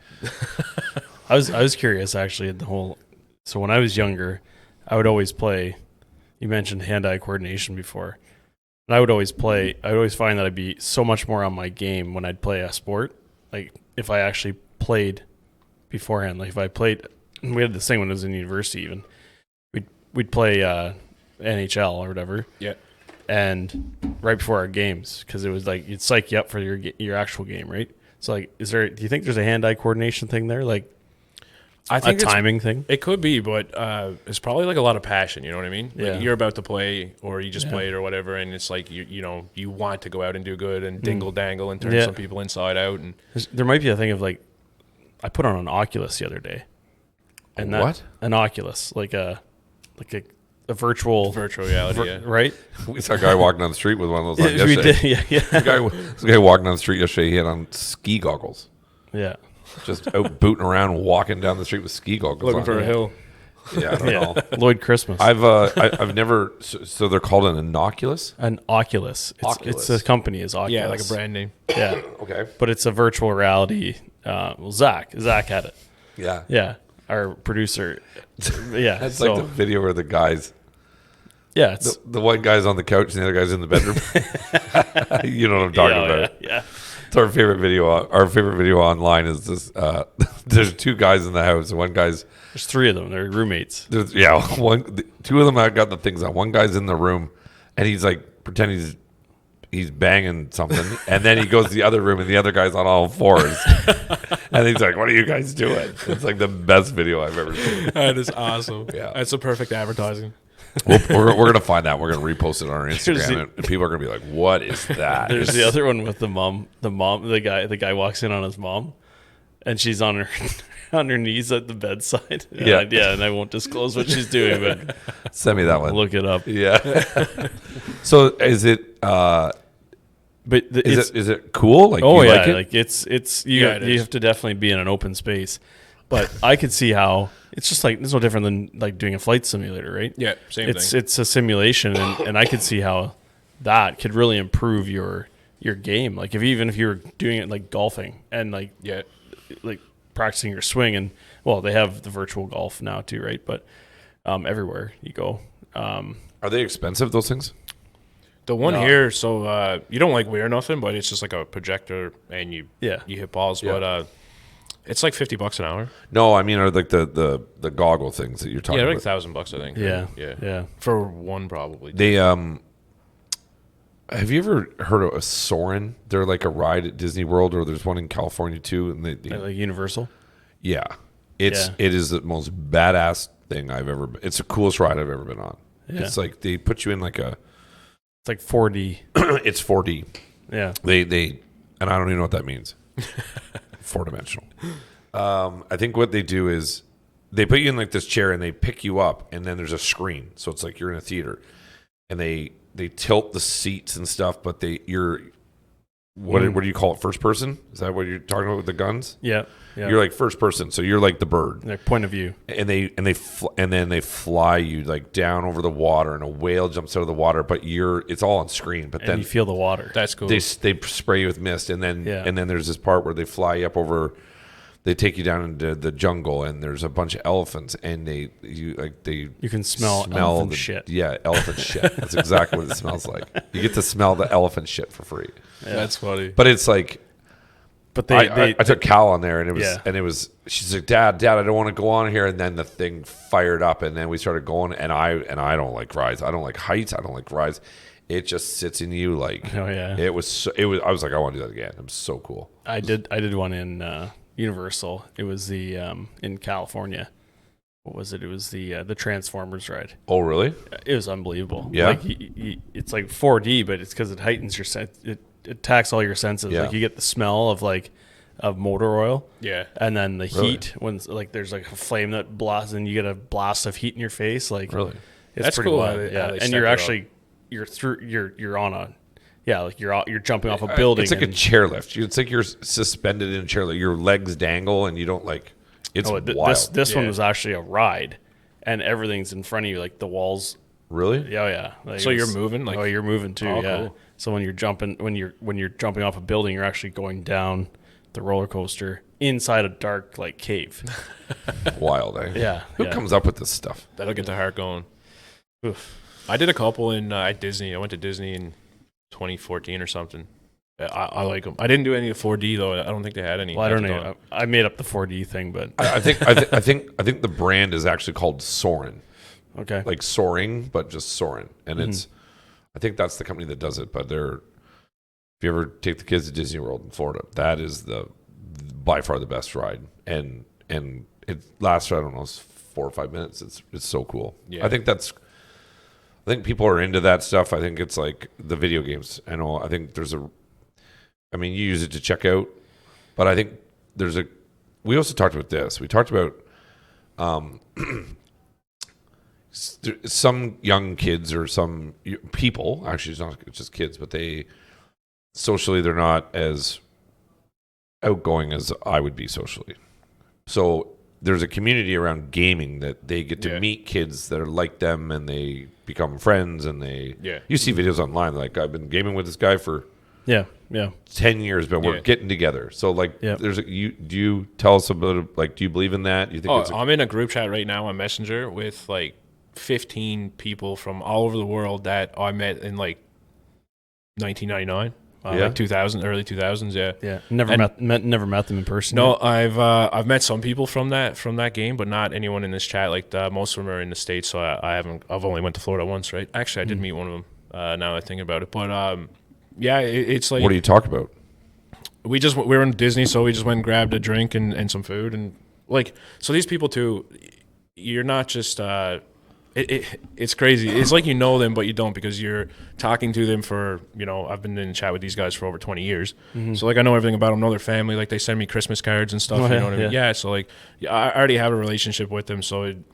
I was curious actually at the whole. So when I was younger, I would always play. You mentioned hand-eye coordination before, and I would always play. I would always find that I'd be so much more on my game when I'd play a sport. Like if I actually played beforehand. Like if I played, we had this thing when I was in university. Even we'd play NHL or whatever. Yeah. And right before our games, because it was like it'd psych you up for your actual game, right? So like, do you think there's a hand-eye coordination thing there? Like. I think a timing thing. It could be, but it's probably like a lot of passion. You know what I mean? Like Yeah. you're about to play, or you just played, or whatever, and it's like you want to go out and do good and dingle dangle and turn some people inside out. And There might be a thing of like, I put on an Oculus the other day, and what? An Oculus, like a virtual reality, yeah. right? We saw a guy walking down the street with one of those on We yesterday. did, yeah. This guy walking down the street yesterday, he had on ski goggles. Yeah. Just out booting around, walking down the street with ski goggles Looking on. for a hill. Yeah, I don't know. Lloyd Christmas. I've never. So they're called an inoculus. An Oculus. Oculus. It's the company is Oculus. Yeah, like a brand name. Yeah, Okay. but it's a virtual reality. Well, Zach had it. Yeah. Yeah, our producer. Yeah, That's so like the video where the guys, yeah, it's the one guy's on the couch and the other guy's in the bedroom. You know what I'm talking about. Yeah. It's our favorite video. Our favorite video online is this. There's 2 guys in the house. And one guy's There's 3 of them. They're roommates. two of them have got the things on. One guy's in the room, and he's like pretending he's banging something, and then he goes to the other room, and the other guy's on all fours, and he's like, "What are you guys doing?" It's like the best video I've ever seen. That is awesome. Yeah. That's the perfect advertising. We're gonna find that. We're gonna repost it on our Instagram, the- and people are gonna be like, "What is that?" There's the other one with the mom. The guy walks in on his mom, and she's on her on her knees at the bedside. Yeah. And I won't disclose what she's doing, but Send me that one. look it up. Yeah. So is it? But Is it cool? Like, oh you yeah, like it? like it's you. Yeah, it you is. have to definitely be in an open space. But I could see how it's just like it's no different than like doing a flight simulator, right? Yeah, same thing. It's a simulation, and I could see how that could really improve your game. Like even if you were doing it like golfing and like practicing your swing, and well, they have the virtual golf now too, right? But everywhere you go, Are they expensive? Those things? The one No. here, so you don't like wear nothing, but it's just like a projector and you hit balls. Yeah. But it's like $50 an hour. No, I mean, are like the goggle things that you're talking Yeah, they're like about? $1,000, I think. yeah. For one, probably. They have you ever heard of a Soarin'? They're like a ride at Disney World, or there's one in California too. And Like Universal. it is the most badass thing I've ever. It's the coolest ride I've ever been on. Yeah. It's like they put you in like a. It's like 4D. It's 4D. Yeah. They and I don't even know what that means. 4-dimensional. I think what they do is they put you in like this chair and they pick you up, and then there's a screen, so it's like you're in a theater, and they tilt the seats and stuff, but what do you call it? First person? Is that what you're talking about with the guns? Yeah. You're like first person, so you're like the bird. Like point of view. And then they fly you like down over the water, and a whale jumps out of the water, but it's all on screen. But And then you feel the water. That's cool. they spray you with mist, and then there's this part where they fly you up over. They take you down into the jungle, and there's a bunch of elephants, and you can smell elephant the shit. Yeah, elephant shit. That's exactly what it smells like. You get to smell the elephant shit for free. Yeah. That's funny. But it's like, but I took Cal on there, and it was. She's like, Dad, I don't want to go on here, and then the thing fired up, and then we started going, and I don't like rides. I don't like heights. I don't like rides. It just sits in you like. Oh yeah. It was. I was like, I want to do that again. It was so cool. I did one in Universal. It was the in California. What was it? It was the Transformers ride. Oh really? It was unbelievable. Yeah. Like it's like 4D, but it's because it heightens your it attacks all your senses. Yeah. Like you get the smell of motor oil. Yeah. And then the heat when like there's like a flame that blasts and you get a blast of heat in your face. Like Really? it's That's pretty cool wild. how they And step you're it up. actually you're on a like you're jumping off a building. It's like a chairlift. It's like you're suspended in a chairlift. Your legs dangle, and you don't like. It's wild. This one was actually a ride, and everything's in front of you, like the walls. Really? Yeah. Like So you're moving, like you're moving too. Oh, yeah. cool. So when you're jumping off a building, you're actually going down the roller coaster inside a dark like cave. Wild, eh? Yeah. Who comes up with this stuff? That'll get the heart going. Oof. I did a couple at Disney. I went to Disney in 2014 or something. I like them. I didn't do any of 4D though. I don't think they had any. Well, I don't know. I made up the 4D thing, but I think the brand is actually called Soarin'. okay. Like soaring, but just Soarin'. And I think that's the company that does it. But if you ever take the kids to Disney World in Florida, that is by far the best ride. And it lasts, I don't know, 4 or 5 minutes. It's so cool. Yeah. I think people are into that stuff. I think it's like the video games. I think you use it to check out, but I think we also talked about this. We talked about some young kids or some people, actually it's not just kids, but they're not as outgoing as I would be socially. So there's a community around gaming that they get to meet kids that are like them, and they become friends, and you see videos online like, I've been gaming with this guy for 10 years, but we're getting together. So like do you tell us about like, do you believe in that? You think I'm in a group chat right now on Messenger with like 15 people from all over the world that I met in like 1999. Like 2000, early 2000s, yeah. Never met them in person. No, I've met some people from that game, but not anyone in this chat. Like most of them are in the States, so I've only went to Florida once, right? Actually, I did meet one of them. Now that I think about it, but it's like, what do you talk about? We were in Disney, so we just went and grabbed a drink and some food, and like, so these people too, you're not just it's crazy. It's like you know them, but you don't, because you're talking to them for, I've been in chat with these guys for over 20 years. Mm-hmm. So like I know everything about them, know their family. Like they send me Christmas cards and stuff. You know what I mean? Yeah. So like I already have a relationship with them. So and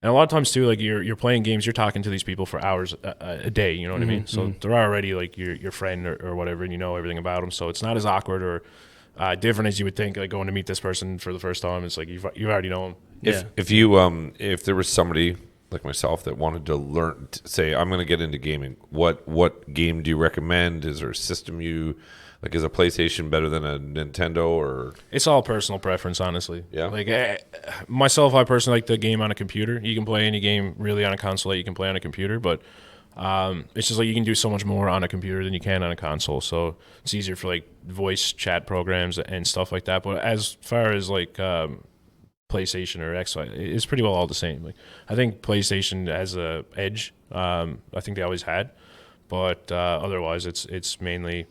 a lot of times too, like you're playing games, you're talking to these people for hours a day. You know what I mean? So they're already like your friend or whatever, and you know everything about them. So it's not as awkward or different as you would think. Like going to meet this person for the first time, it's like you already know them. If there was somebody like myself that wanted to learn, say, I'm going to get into gaming, what game do you recommend? Is there a system is a PlayStation better than a Nintendo, or? It's all personal preference, honestly. Yeah. Like myself, I personally like the game on a computer. You can play any game really on a console that you can play on a computer, but it's just like you can do so much more on a computer than you can on a console. So it's easier for like voice chat programs and stuff like that. But as far as like PlayStation or Xbox, it's pretty well all the same. Like I think PlayStation has a edge. I think they always had, but otherwise it's mainly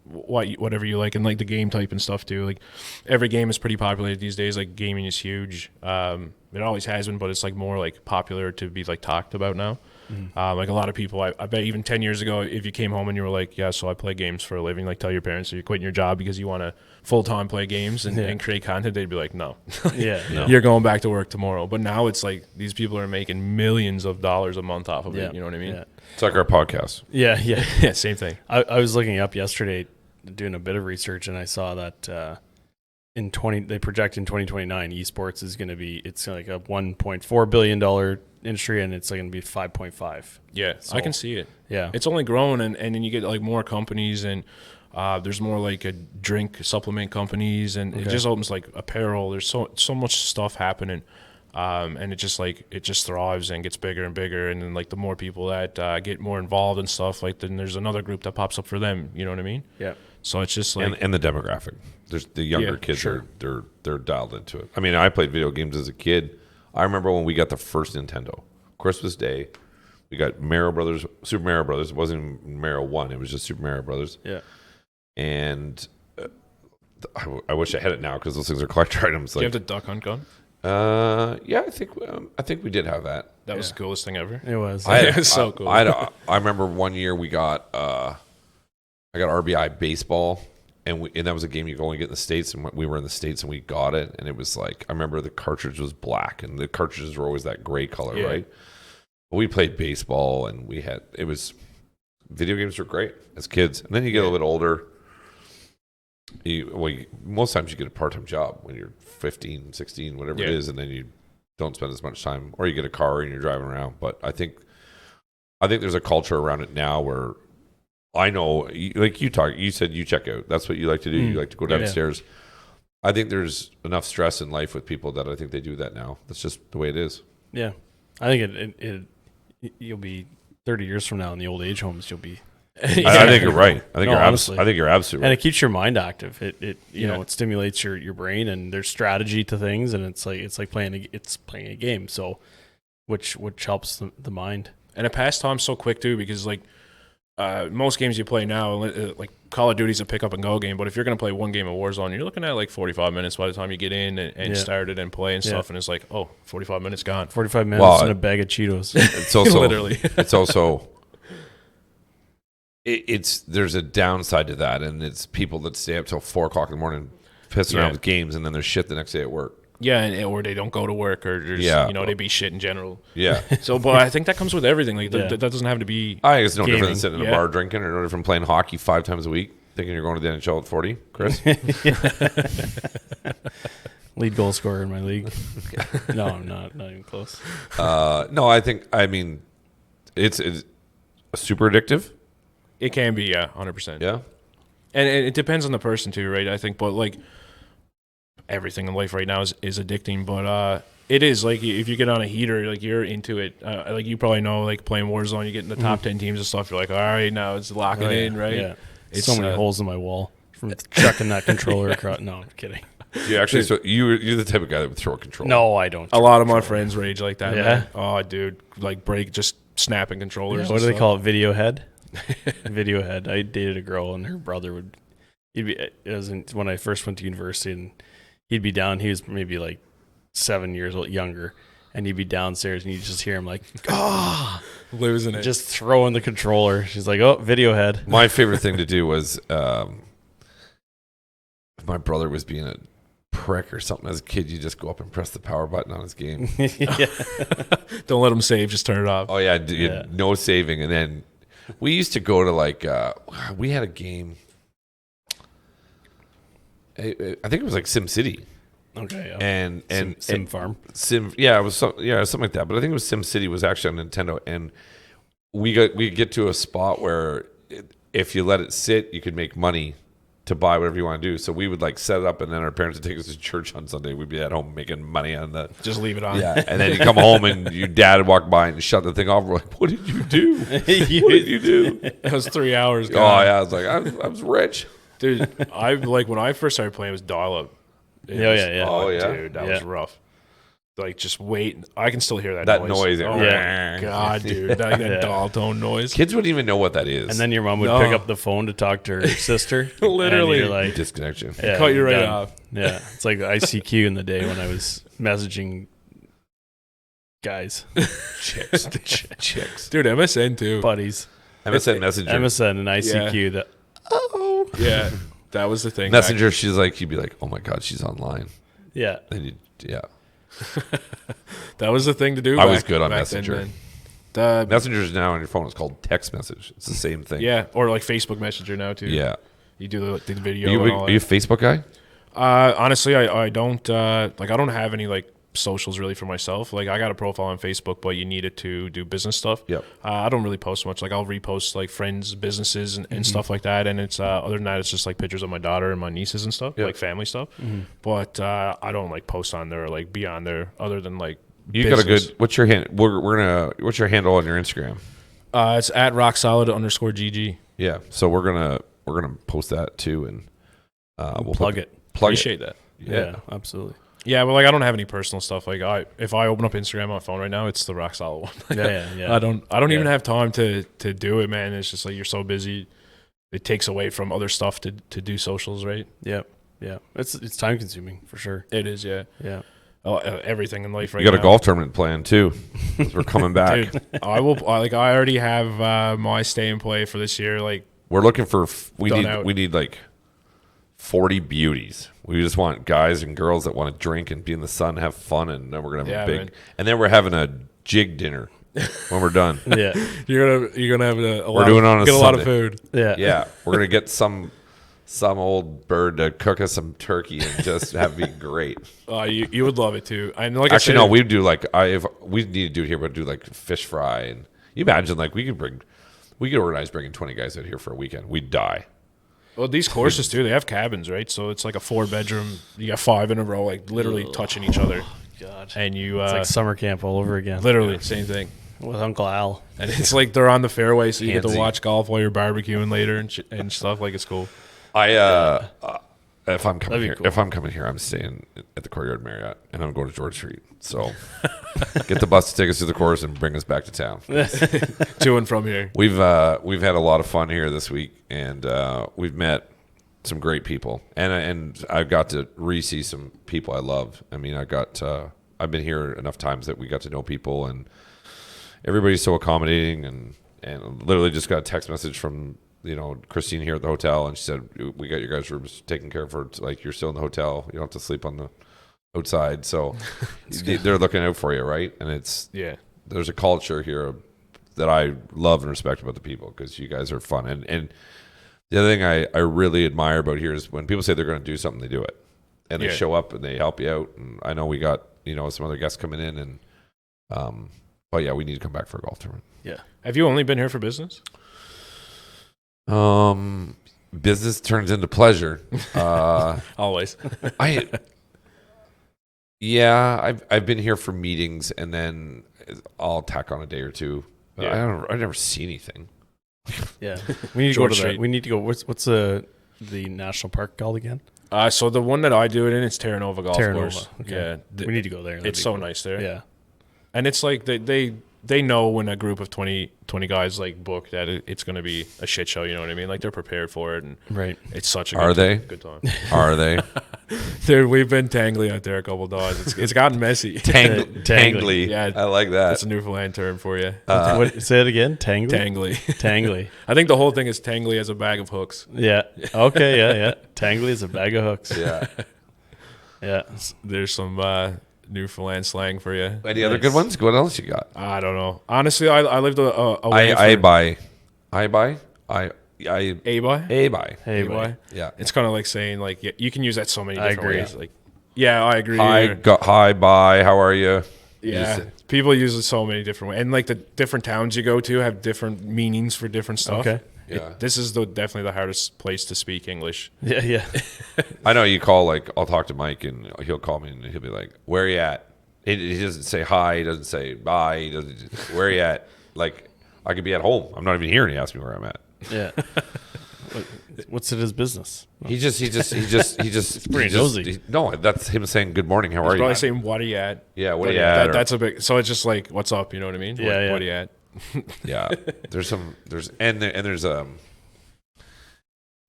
whatever you like, and like the game type and stuff too. Like every game is pretty popular these days. Like gaming is huge. It always has been, but it's like more like popular to be like talked about now. Like a lot of people, I bet even 10 years ago, if you came home and you were like, yeah, so I play games for a living, like tell your parents, so you're quitting your job because you want to full-time play games and create content, they'd be like, no. You're going back to work tomorrow. But now it's like these people are making millions of dollars a month off of it. You know what I mean? It's like our podcast. Yeah. Yeah, same thing. I was looking up yesterday doing a bit of research, and I saw that they project in 2029 esports is going to be, it's like a $1.4 billion industry, and it's like going to be 5.5. Yeah, So, I can see it. Yeah, It's only growing, and then you get like more companies, and there's more like a drink supplement companies, and it just opens like apparel. There's so much stuff happening, and it just thrives and gets bigger and bigger. And then like the more people that get more involved and stuff, like then there's another group that pops up for them. You know what I mean? yeah. So it's just like and the demographic. There's the younger kids sure. they're dialed into it. I mean, I played video games as a kid. I remember when we got the first Nintendo, Christmas Day. We got Super Mario Brothers. It wasn't even Mario 1. It was just Super Mario Brothers. Yeah. And I wish I had it now because those things are collector items. Do you have the duck hunt gun? Yeah, I think we did have that. That was the coolest thing ever. It was. It was so cool. I remember one year we got I got RBI baseball, and that was a game you could only get in the States, and we were in the States and we got it, and it was like, I remember the cartridge was black and the cartridges were always that gray color, right? But we played baseball, and video games were great as kids. And then you get a little bit older. Most times you get a part-time job when you're 15, 16, whatever it is, and then you don't spend as much time, or you get a car and you're driving around. But I think there's a culture around it now where I know, like you said you check out. That's what you like to do. You like to go downstairs. I think there's enough stress in life with people that I think they do that now. That's just the way it is. Yeah. I think you'll be 30 years from now in the old age homes. You'll be. I think you're right. I think you're absolutely right. And it keeps your mind active. It stimulates your brain, and there's strategy to things, and it's like playing a game. So, which helps the mind. And a pastime's so quick too, because like most games you play now, like Call of Duty's a pick up and go game, but if you're gonna play one game of Warzone, you're looking at like 45 minutes by the time you get in and start it and play and stuff, and it's like 45 minutes gone. 45 minutes and a bag of Cheetos. It's also literally. It's also. There's a downside to that, and it's people that stay up till 4 o'clock in the morning pissing around with games, and then there's shit the next day at work. Yeah, or they don't go to work, or they be shit in general. Yeah. So, but I think that comes with everything. Like that doesn't have to be. I think it's no different than sitting in a bar drinking, or no different playing hockey 5 times a week, thinking you're going to the NHL at 40. Chris, lead goal scorer in my league. No, I'm not even close. No, I mean, it's super addictive. It can be, 100%. Yeah. And it depends on the person too, right? I think, but like everything in life right now is addicting. But it is like if you get on a heater, like you're into it. Like you probably know, like playing Warzone, you get in the top 10 teams and stuff. You're like, all right, now it's locking in, right? Yeah. It's so many holes in my wall from chucking that controller across. No, I'm kidding. You actually, so you're the type of guy that would throw a controller. No, I don't. A lot of my friends rage like that. Yeah. Man. Oh, dude, like just snapping controllers. Yeah, what do they call it? Video head. Video head. I dated a girl, and her brother when I first went to university, and he'd be down. He was maybe like 7 years old, younger, and he'd be downstairs, and you just hear him like, losing it, just throwing the controller. She's like, "Oh, video head." My favorite thing to do was if my brother was being a prick or something as a kid, you just go up and press the power button on his game. Don't let him save. Just turn it off. Oh yeah, no saving, and then. We used to go to like we had a game. I think it was like Sim City. Okay. Yeah. And Sim Farm. It was something like that. But I think it was Sim City was actually on Nintendo, and we get to a spot where if you let it sit, you could make money to buy whatever you want to do. So we would like set it up, and then our parents would take us to church on Sunday. We'd be at home making money on the. Just leave it on. Yeah, and then you come home and your dad would walk by and shut the thing off. We're like, "What did you do? What did you do?" It was 3 hours. Gone. Oh yeah, I was like, I was rich, dude. I like when I first started playing, it was dial up. Yeah. Oh yeah, dude, that was rough. Like just wait. I can still hear that noise. Oh my god, dude, that dial tone noise. Kids wouldn't even know what that is. And then your mom would pick up the phone to talk to her sister. Literally, and like disconnect you. Yeah, cut you right off. Yeah, it's like ICQ in the day when I was messaging guys, chicks, dude. MSN too, buddies. MSN Messenger, MSN and ICQ. Yeah, that was the thing. Messenger. You'd be like, oh my god, she's online. Yeah, and that was the thing to do. I was good on Messenger. The Messenger's now on your phone. It's called text message. It's the same thing. Yeah, or like Facebook Messenger now too. Yeah. you do the video. Are you a Facebook guy? Honestly, I don't I don't have any like socials really for myself. Like I got a profile on Facebook, but you need it to do business stuff. Yep. I don't really post much. Like I'll repost like friends' businesses and stuff like that. And it's other than that, it's just like pictures of my daughter and my nieces and stuff, like family stuff. But I don't like post on there or like be on there other than like You business. got a good. What's your hand? What's your handle on your Instagram? It's at rocksolid_GG. Yeah. So we're gonna post that too, and we'll plug it. Appreciate that. Yeah, absolutely. Yeah, but like I don't have any personal stuff. Like if I open up Instagram on my phone right now, it's the Rock Solid one. Yeah. I don't even have time to do it, man. It's just like you're so busy, it takes away from other stuff to do socials, right? Yeah. It's time consuming for sure. It is, yeah. Everything in life right You got now. a golf tournament planned too. 'Cause we're coming back. Dude, I already have my stay and play for this year. Like We're looking for. We Done need like 40 beauties. We just want guys and girls that want to drink and be in the sun, have fun, and then we're gonna have a big. Man. And then we're having a jig dinner when we're done. Yeah. you're gonna have We're doing it on a get a lot of Sunday. food. Yeah, we're gonna get some old bird to cook us some turkey and just have it be great. You would love it too. And like Actually, I no, said, we do like if we need to do it here, but do like fish fry and you imagine like we could organize bringing 20 guys out here for a weekend. We'd die. well, these courses too, they have cabins, right? So it's like a 4-bedroom. You got 5 in a row, like literally touching each other. God. And you It's like summer camp all over again. literally same thing. With Uncle Al. And it's like they're on the fairway, so you get to Handsy. watch golf while you're barbecuing later and stuff. Like it's cool. If I'm coming That'd be here, cool. I'm staying at the Courtyard Marriott, and I'm going to George Street. So get the bus to take us to the course and bring us back to town. To and from here. We've had a lot of fun here this week, and we've met some great people, and I got to re-see some people I love. I mean, I've been here enough times that we got to know people, and everybody's so accommodating, and literally just got a text message from Christine here at the hotel, and she said, we got your guys' rooms taken care of for, like, you're still in the hotel, you don't have to sleep on the outside, so they're looking out for you, right? And there's a culture here that I love and respect about the people, because you guys are fun, and the other thing I really admire about here is when people say they're going to do something, they do it, and they show up and they help you out. And I know we got some other guests coming in, and but yeah, we need to come back for a golf tournament. Yeah. Have you only been here for business? Business turns into pleasure. Always. I've been here for meetings, and then I'll tack on a day or two. Yeah. I never see anything. Yeah. We need to go George to Street. We need to go. What's the national park called again? So the one that I do it in, it's Terra Nova Golf Course. Okay. Yeah. We need to go there. It's so nice there. Yeah. And it's like they know when a group of 20 guys like book that it's going to be a shit show, you know what I mean? Like they're prepared for it, and Right. it's such a good time. Are they? Dude, we've been tangly out there a couple of times. It's gotten messy. Tangly. Yeah. I like that. That's a Newfoundland term for you. Say it again. Tangly. Tangly. Tangly. I think the whole thing is tangly as a bag of hooks. Yeah. Okay. Yeah. Tangly is a bag of hooks. Yeah. Yeah. There's some Newfoundland slang for you. Any other good ones? What else you got? I don't know. Honestly, I lived away I from buy. A-by. Hey, A-by. Yeah. It's kind of like saying, like, you can use that so many I different agree. ways. Like, yeah, I agree. Hi, bye. How are you? Yeah, people use it so many different ways. And, like, the different towns you go to have different meanings for different stuff. Okay. Yeah. This is definitely the hardest place to speak English. Yeah. Yeah. I know you call, like, I'll talk to Mike, and he'll call me, and he'll be like, where are you at? He doesn't say hi. He doesn't say bye. He doesn't. Where are you at? Like, I could be at home. I'm not even here, and he asks me where I'm at. Yeah. What's in his business? He just pretty nosy. No, that's him saying good morning. How He's are you? probably saying, what are you at? Yeah, what are you at? That's a big, so it's just like, what's up? You know what I mean? Yeah, What are you at? Yeah, there's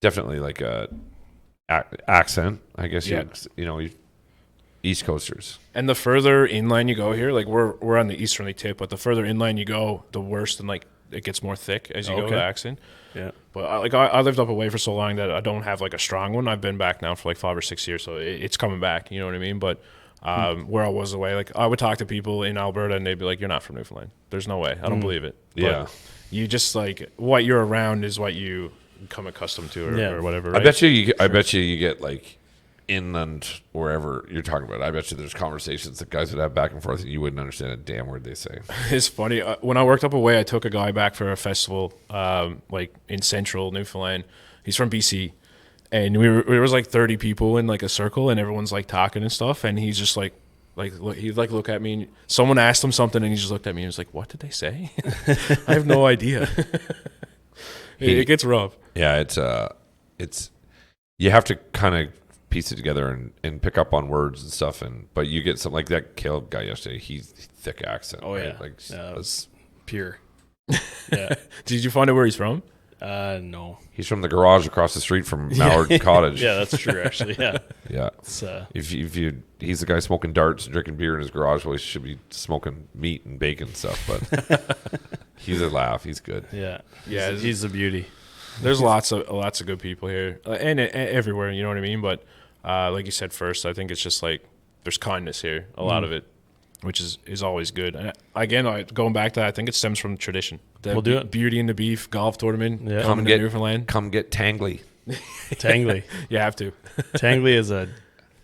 definitely like a accent. I guess you East Coasters. And the further inland you go here, like we're on the easterly tip, but the further inland you go, the worse, and like it gets more thick as you go, the accent. Yeah. But I lived up away for so long that I don't have like a strong one. I've been back now for like 5 or 6 years, so it's coming back. You know what I mean? But where I was away, like I would talk to people in Alberta, and they'd be like, "You're not from Newfoundland. There's no way. I don't believe it." But Yeah. you just like what you're around is what you become accustomed to or whatever. I Right? bet you get like inland, wherever you're talking about. I bet you there's conversations that guys would have back and forth, and you wouldn't understand a damn word they say. It's funny. When I worked up away, I took a guy back for a festival, like in central Newfoundland. He's from BC, and there was like 30 people in like a circle, and everyone's like talking and stuff, and he's just like he'd like look at me, and someone asked him something, and he just looked at me and was like, "What did they say?" I have no idea. It gets rough. Yeah, it's you have to kind of piece it together and pick up on words and stuff, but you get something like that Caleb guy yesterday. He's thick accent. Oh, right? yeah. Like It was pure. Yeah. Did you find out where he's from? No. he's from the garage across the street from Mallard Cottage. Yeah, that's true, actually. Yeah. Yeah. It's, If he's the guy smoking darts and drinking beer in his garage, well, he should be smoking meat and bacon and stuff. But he's a laugh. He's good. yeah. Yeah, He's a beauty. There's lots of good people here and everywhere. You know what I mean? But like you said first, I think it's just like there's kindness here, a lot of it, which is always good. And again, going back to that, I think it stems from tradition. The We'll do it. Beauty and the Beef golf tournament. Yeah. Coming to Newfoundland. Come get Tangly. Tangly. You have to. Tangly is a,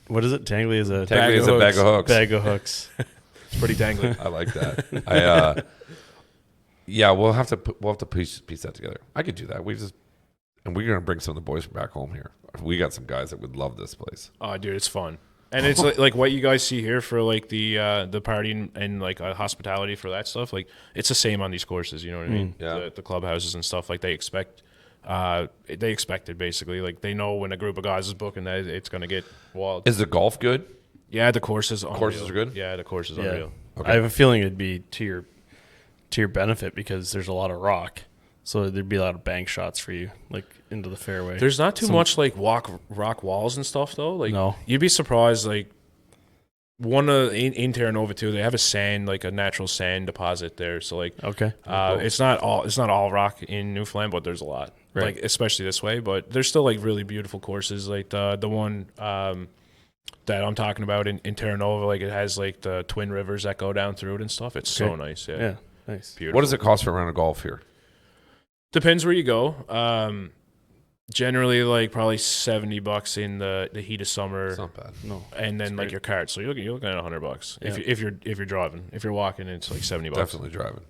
what is it? Tangly is a Tangly is a bag of hooks. bag of hooks. It's pretty tangly. I like that. Yeah, we'll have to piece that together. I could do that. And we're gonna bring some of the boys from back home here. We got some guys that would love this place. Oh, dude, it's fun. And it's like what you guys see here for like the party and like hospitality for that stuff. Like it's the same on these courses. You know what I mean? Yeah. The clubhouses and stuff. Like they expect it basically. Like they know when a group of guys is booking that it's gonna get wild. Is the golf good? Yeah, the courses. Courses are good? Yeah, the course is Yeah. unreal. Okay. I have a feeling it'd be to your benefit because there's a lot of rock. So there'd be a lot of bank shots for you, like into the fairway. There's not too much like rock walls and stuff though. Like No. you'd be surprised. Like one in Terra Nova too, they have a natural sand deposit there. So like Okay. it's not all rock in Newfoundland, but there's a lot. Right. Like especially this way. But there's still like really beautiful courses. Like the one that I'm talking about in Terra Nova, like it has like the twin rivers that go down through it and stuff. It's so nice. Yeah. Yeah. Nice. Beautiful. What does it cost for a round of golf here? Depends where you go. Generally, like probably $70 in the heat of summer, It's not bad. No. and then like great. your cart. So you're looking at $100 Yeah. if you're driving. If you're walking, it's like $70. Definitely driving.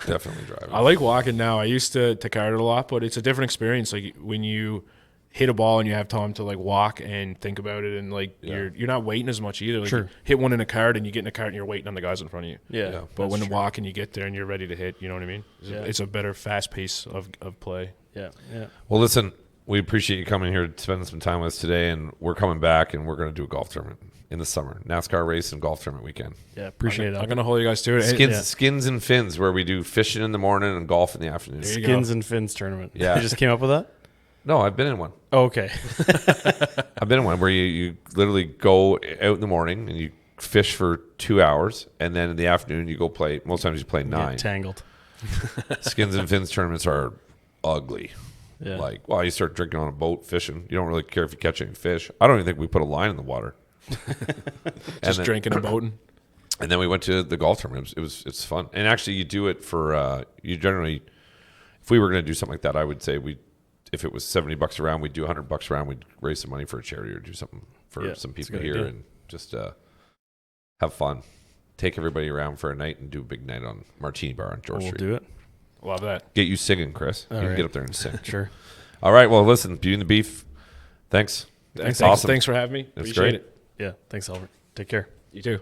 Definitely driving. I like walking now. I used to cart it a lot, but it's a different experience. Like when you hit a ball and you have time to like walk and think about it, and like you're not waiting as much either. Like Sure. you hit one in a cart and you get in a cart and you're waiting on the guys in front of you. Yeah. Yeah. But when that's you walk and you get there and you're ready to hit, you know what I mean? Yeah. It's a better fast pace of play. Yeah. Yeah. Well, listen, we appreciate you coming here to spend some time with us today, and we're coming back, and we're going to do a golf tournament in the summer. NASCAR race and golf tournament weekend. Yeah. Appreciate I'm it. gonna hold you guys to it. Skins and fins, where we do fishing in the morning and golf in the afternoon. There you Skins and Fins tournament. Yeah. You just came up with that? No, I've been in one. Oh, okay. I've been in one where you literally go out in the morning and you fish for 2 hours, and then in the afternoon you go play. Most times you play 9. Get tangled. Skins and fins tournaments are ugly. Yeah. Like, well, you start drinking on a boat fishing. You don't really care if you catch any fish. I don't even think we put a line in the water. Just drinking and boating. And then we went to the golf tournament. It's fun. And actually, you do it for you generally. If we were going to do something like that, I would say if it was $70 a round, we'd do $100 a round. We'd raise some money for a charity or do something for some that's a people good here idea. and just have fun. Take everybody around for a night and do a big night on Martini Bar on George We'll Street. do it. Love that. Get you singing, Chris. You can right. get up there and sing. Sure. All right. Well, listen, Beauty and the Beef. Thanks. Thanks, Awesome. Thanks for having me. That's Appreciate great. it. Yeah. Thanks, Albert. Take care. You too.